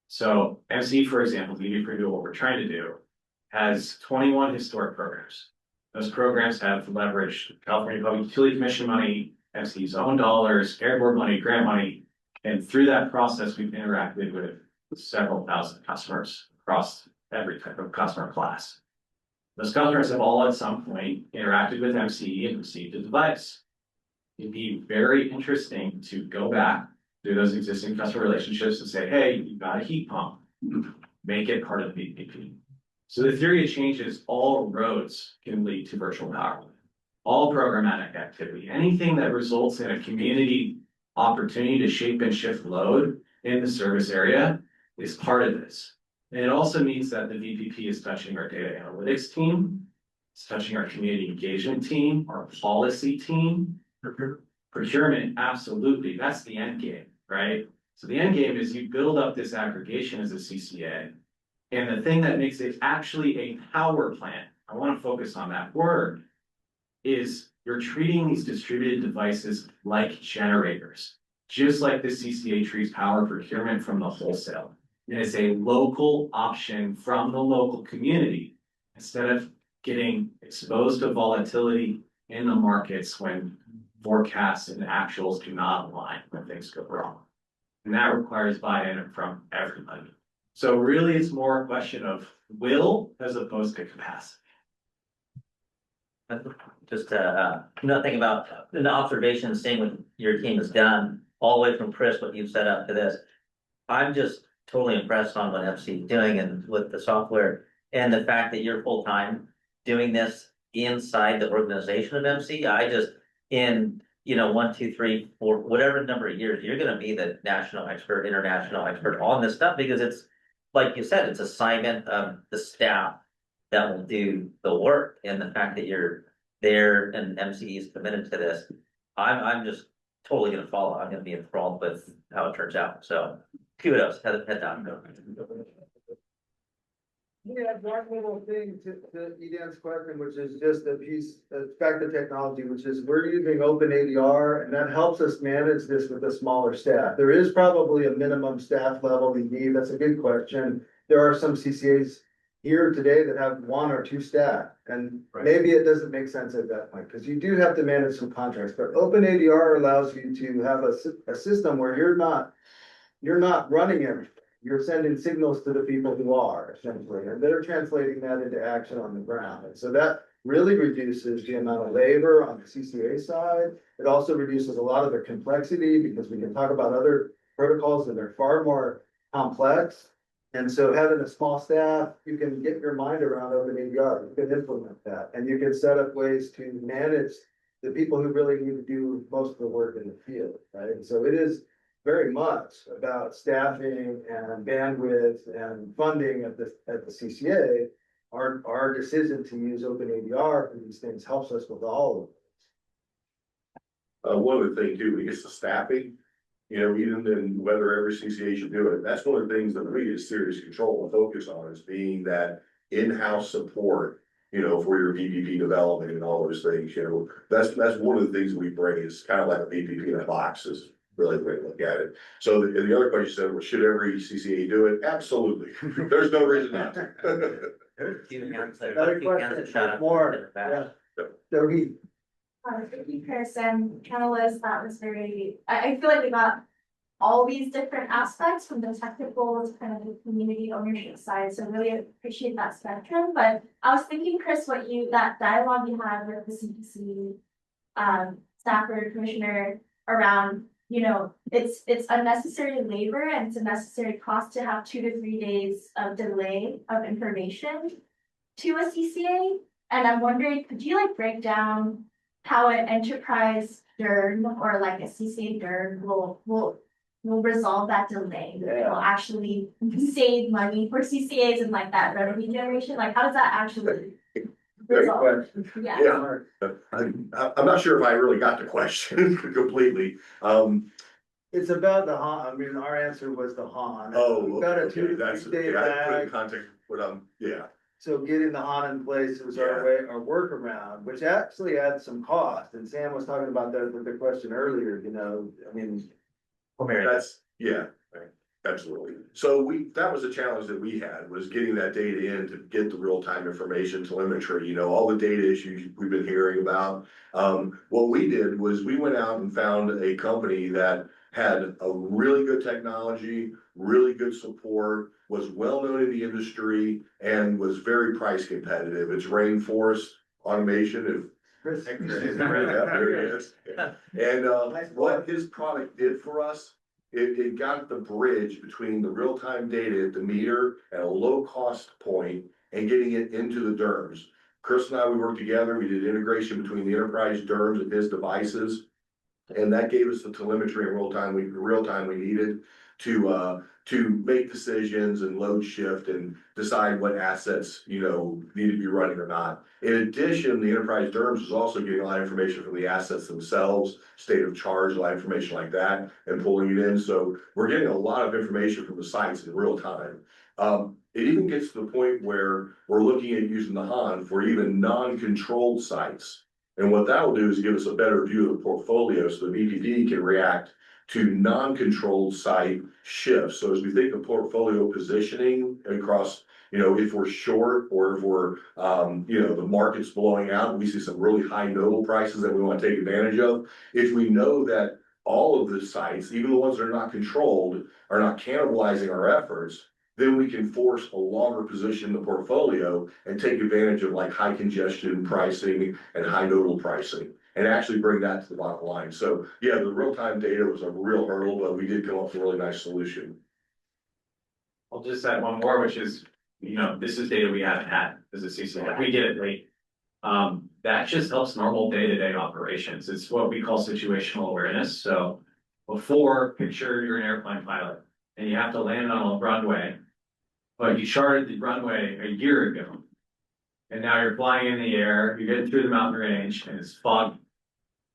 So MC, for example, to give you a preview of what we're trying to do, has 21 historic programs. Those programs have leveraged California Public Utility Commission money, MC's own dollars, air board money, grant money. And through that process, we've interacted with several thousand customers across every type of customer class. Those customers have all at some point interacted with MC and received a device. It'd be very interesting to go back through those existing customer relationships and say, hey, you've got a heat pump, make it part of the VPP. So the theory of change is all roads can lead to virtual power. All programmatic activity, anything that results in a community opportunity to shape and shift load in the service area is part of this. And it also means that the VPP is touching our data analytics team, it's touching our community engagement team, our policy team, procurement, absolutely, that's the end game, right? So the end game is you build up this aggregation as a CCA. And the thing that makes it actually a power plant, I want to focus on that word, is you're treating these distributed devices like generators, just like the CCA treats power procurement from the wholesale. And it's a local option from the local community instead of getting exposed to volatility in the markets when forecasts and actuals do not align when things go wrong. And that requires buy-in from everybody. So really, it's more a question of will as opposed to capacity. Just nothing about an observation, seeing what your team has done, all the way from Chris, what you've set up to this. I'm just totally impressed on what FC is doing and with the software and the fact that you're full-time doing this inside the organization of MC. I just, in, 1, 2, 3, 4, whatever number of years, you're gonna be the national expert, international expert on this stuff, because it's, like you said, it's assignment of the staff that will do the work, and the fact that you're there and MC is committed to this, I'm just totally gonna follow. I'm gonna be enthralled with how it turns out. So kudos, head down. Yeah, one little thing to Edan's question, which is just a piece, back to technology, which is we're using open ADR, and that helps us manage this with a smaller staff. There is probably a minimum staff level we need. That's a good question. There are some CCAs here today that have 1 or 2 staff, and maybe it doesn't make sense at that point, because you do have to manage some contracts, but open ADR allows you to have a system where you're not running everything. You're sending signals to the people who are essentially, and they're translating that into action on the ground. And so that really reduces the amount of labor on the CCA side. It also reduces a lot of the complexity because we can talk about other protocols that are far more complex. And so having a small staff, you can get your mind around open ADR, you can implement that, and you can set up ways to manage the people who really need to do most of the work in the field, right? And so it is very much about staffing and bandwidth and funding at the CCA. Our decision to use open ADR for these things helps us with all of them. One other thing too, when it gets to staffing, you know, even in whether every CCA should do it, that's one of the things that we as serious control and focus on is being that in-house support, you know, for your PPP development and all those things, you know, that's one of the things we bring is kind of like a PPP in a box is really the way to look at it. So the other question said, well, should every CCA do it? Absolutely. There's no reason not to. Another question, more, yeah. Dogi. Thank you, Chris and panelists. That was I feel like we got all these different aspects from the technical to kind of the community ownership side. So really appreciate that spectrum. But I was thinking, Chris, that dialogue you had with the CPC staffer commissioner around, you know, it's unnecessary labor and it's a necessary cost to have 2 to 3 days of delay of information to a CCA. And I'm wondering, could you like break down how an enterprise DERM or like a CCA DERM will resolve that delay? Yeah. Will actually save money for CCAs and like that revenue generation? Like, how does that actually Great resolve? question. Yeah. I'm not sure if I really got the question completely. It's about the HON, I mean, our answer was the HON. Oh, We've got a okay, 2 to that's, 3 day yeah, I put it in lag. context, but, yeah. So getting the HON in place was our way, our workaround, which actually adds some cost, and Sam was talking about that with the question earlier, you know, I mean. That's, yeah, right, absolutely. So that was a challenge that we had, was getting that data in to get the real-time information telemetry, you know, all the data issues we've been hearing about. What we did was we went out and found a company that had a really good technology, really good support, was well-known in the industry, and was very price competitive. It's Rainforest Automation. Chris. Yeah, there it is. And what his product did for us, it got the bridge between the real-time data at the meter at a low-cost point and getting it into the DERMS. Chris and I, we worked together, we did integration between the enterprise DERMS and his devices. And that gave us the telemetry in real time we needed to make decisions and load shift and decide what assets, you know, need to be running or not. In addition, the enterprise DERMS is also getting a lot of information from the assets themselves, state of charge, a lot of information like that, and pulling it in. So we're getting a lot of information from the sites in real time. It even gets to the point where we're looking at using the HON for even non-controlled sites. And what that will do is give us a better view of the portfolio so the BPD can react to non-controlled site shifts. So as we think of portfolio positioning across, you know, if we're short or if we're, you know, the market's blowing out, we see some really high nodal prices that we want to take advantage of. If we know that all of the sites, even the ones that are not controlled, are not cannibalizing our efforts, then we can force a longer position in the portfolio and take advantage of like high congestion pricing and high nodal pricing and actually bring that to the bottom line. So yeah, the real-time data was a real hurdle, but we did come up with a really nice solution. I'll just add one more, which is, you know, this is data we haven't had as a CCA. We get it late. That just helps normal day-to-day operations. It's what we call situational awareness. So before, picture you're an airplane pilot and you have to land on a runway, but you charted the runway a year ago. And now you're flying in the air, you're getting through the mountain range and it's foggy.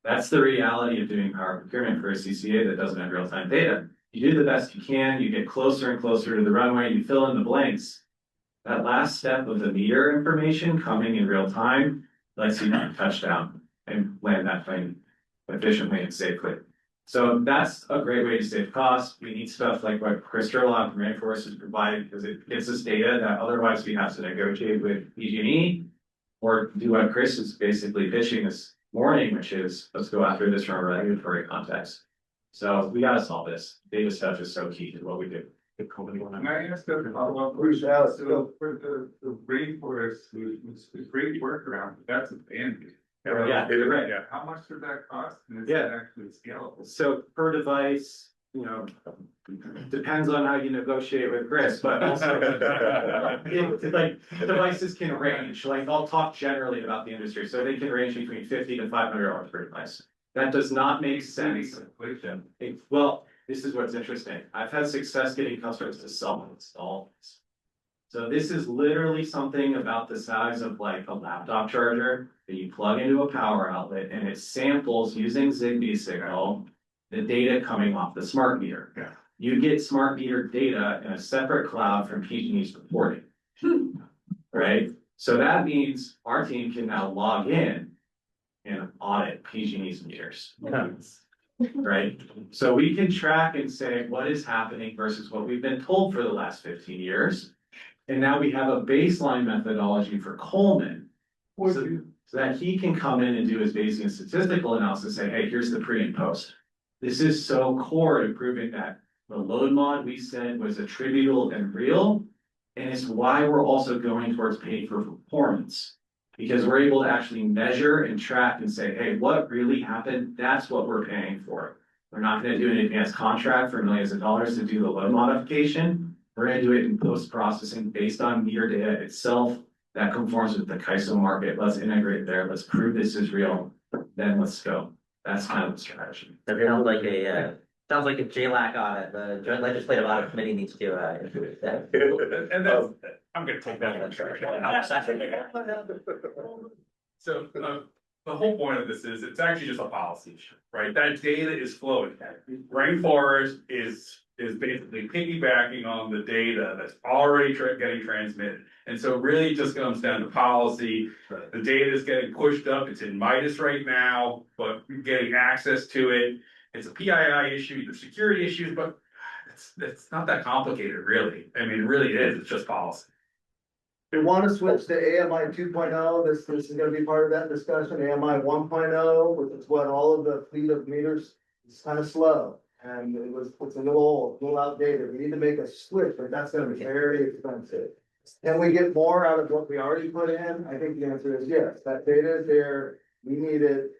That's the reality of doing power procurement for a CCA that doesn't have real-time data. You do the best you can, you get closer and closer to the runway, you fill in the blanks. That last step of the meter information coming in real time lets you touch down and land that plane efficiently and safely. So that's a great way to save costs. We need stuff like what Chris Turlock from Rainforest is providing because it gives us data that otherwise we have to negotiate with PG&E or do what Chris is basically pitching this morning, which is let's go after this from a regulatory context. So we got to solve this. Data stuff is so key to what we do. Can I ask a follow-up Bruce, question? Alex, So go. for the rainforest solutions, the great workaround, that's abandoned. Yeah, you're right. Yeah, how much does that cost? And is Yeah. that actually scalable? So per device, depends on how you negotiate with Chris, but also. Like, devices can range, like, I'll talk generally about the industry, so they can range between $50 to $500 per device. That does not make sense. Well, this is what's interesting, I've had success getting customers to self-install this. So this is literally something about the size of like a laptop charger that you plug into a power outlet and it samples using Zigbee signal the data coming off the smart meter. Yeah. You get smart meter data in a separate cloud from PG&E's reporting. Right? So that means our team can now log in and audit PG&E's meters. Right? So we can track and say what is happening versus what we've been told for the last 15 years. And now we have a baseline methodology for Coleman. So that he can come in and do his basic and statistical analysis, say, hey, here's the pre and post. This is so core to proving that the load mod we said was attributable and real. And it's why we're also going towards paying for performance. Because we're able to actually measure and track and say, hey, what really happened? That's what we're paying for. We're not going to do an advanced contract for millions of dollars to do the load modification. We're going to do it in post-processing based on meter data itself that conforms with the KISO market. Let's integrate there. Let's prove this is real. Then let's go. That's kind of the strategy. That sounds like a JLAC audit, the Joint Legislative Audit Committee needs to improve that. And that's, I'm gonna take that. So, the whole point of this is, it's actually just a policy issue, right? That data is flowing. Rainforest is basically piggybacking on the data that's already getting transmitted. And so really it just comes down to policy. The data is getting pushed up. It's in Midas right now, but getting access to it. It's a PII issue, there's security issues, but it's not that complicated, really. I mean, it really is. It's just policy. We want to switch to AMI 2.0. This is gonna be part of that discussion. AMI 1.0, which is what all of the fleet of meters is kind of slow. And it's a little old, a little outdated. We need to make a switch, but that's gonna be very expensive. Can we get more out of what we already put in? I think the answer is yes. That data is there. We need it.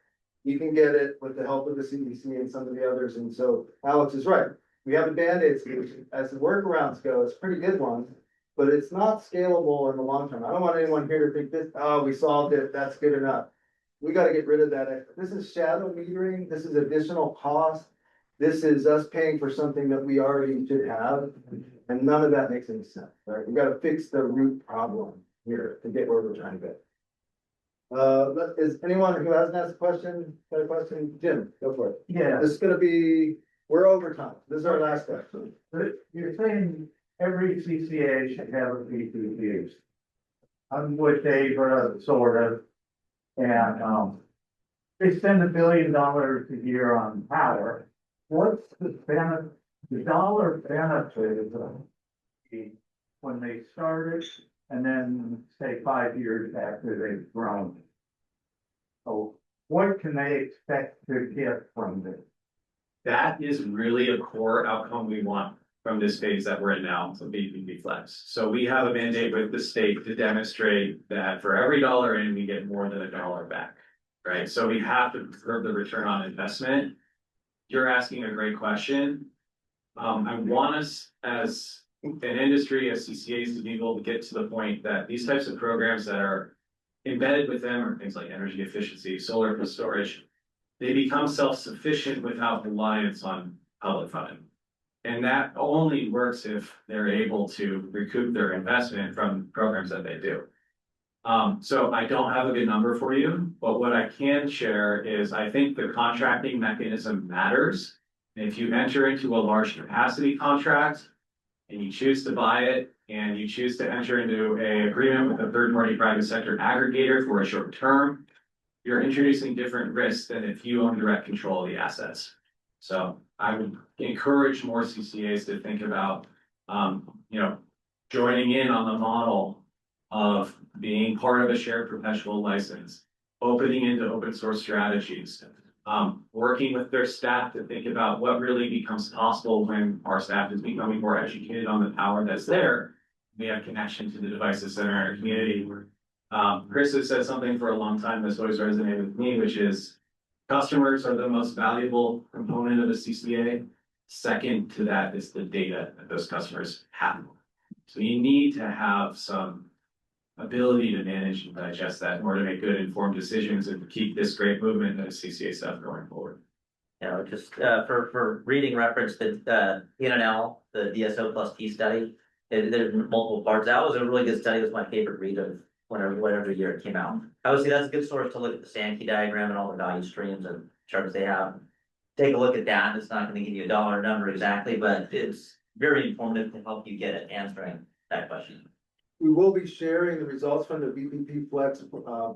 You can get it with the help of the CDC and some of the others. And so Alex is right. We have a Band-Aid solution. As the workarounds go, it's a pretty good one, but it's not scalable in the long term. I don't want anyone here to think this, oh, we solved it, that's good enough. We gotta get rid of that. This is shadow metering. This is additional cost. This is us paying for something that we already should have. And none of that makes any sense, right? We gotta fix the root problem here to get where we're trying to get. Is anyone who hasn't asked a question, got a question? Jim, go for it. Yeah, This is gonna be, we're over time. This is our last question. but you're saying every CCA should have a PPP. I'm with Dave, sort of, and, they spend $1 billion a year on power. What's the dollar benefit of when they started and then say 5 years after they've grown? So what can they expect to get from this? That is really a core outcome we want from this phase that we're in now, so BPP Flex. So we have a mandate with the state to demonstrate that for every dollar in, we get more than $1 back, right? So we have to preserve the return on investment. You're asking a great question. I want us as an industry, as CCAs, to be able to get to the point that these types of programs that are embedded with them are things like energy efficiency, solar plus storage, they become self-sufficient without reliance on public funding. And that only works if they're able to recoup their investment from programs that they do. So I don't have a good number for you, but what I can share is I think the contracting mechanism matters. If you enter into a large capacity contract and you choose to buy it and you choose to enter into an agreement with a third-party private sector aggregator for a short term, you're introducing different risks than if you own direct control of the assets. So I would encourage more CCAs to think about, joining in on the model of being part of a shared perpetual license, opening into open source strategies, working with their staff to think about what really becomes possible when our staff is becoming more educated on the power that's there. We have connection to the devices that are in our community. Chris has said something for a long time that's always resonated with me, which is customers are the most valuable component of a CCA. Second to that is the data that those customers have. So you need to have some ability to manage and digest that in order to make good informed decisions and keep this great movement of CCA stuff going forward. You know, just for reading reference, the PNL, the DSO plus T study, there's multiple parts. That was a really good study. It was my favorite read of whatever year it came out. Obviously, that's a good source to look at the Sankey diagram and all the value streams and charts they have. Take a look at that. It's not going to give you a dollar number exactly, but it's very informative to help you get at answering that question. We will be sharing the results from the VPP Flex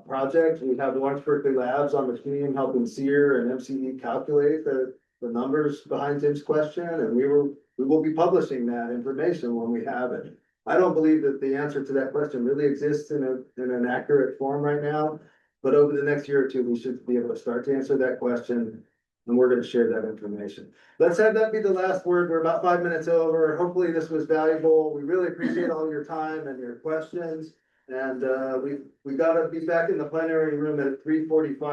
project. We have Lawrence Berkeley Labs on the team helping SEER and MCE calculate the numbers behind Tim's question, and we will be publishing that information when we have it. I don't believe that the answer to that question really exists in an accurate form right now, but over the next year or two, we should be able to start to answer that question, and we're gonna share that information. Let's have that be the last word. We're about 5 minutes over. Hopefully this was valuable. We really appreciate all your time and your questions. And we gotta be back in the plenary room at 3:45.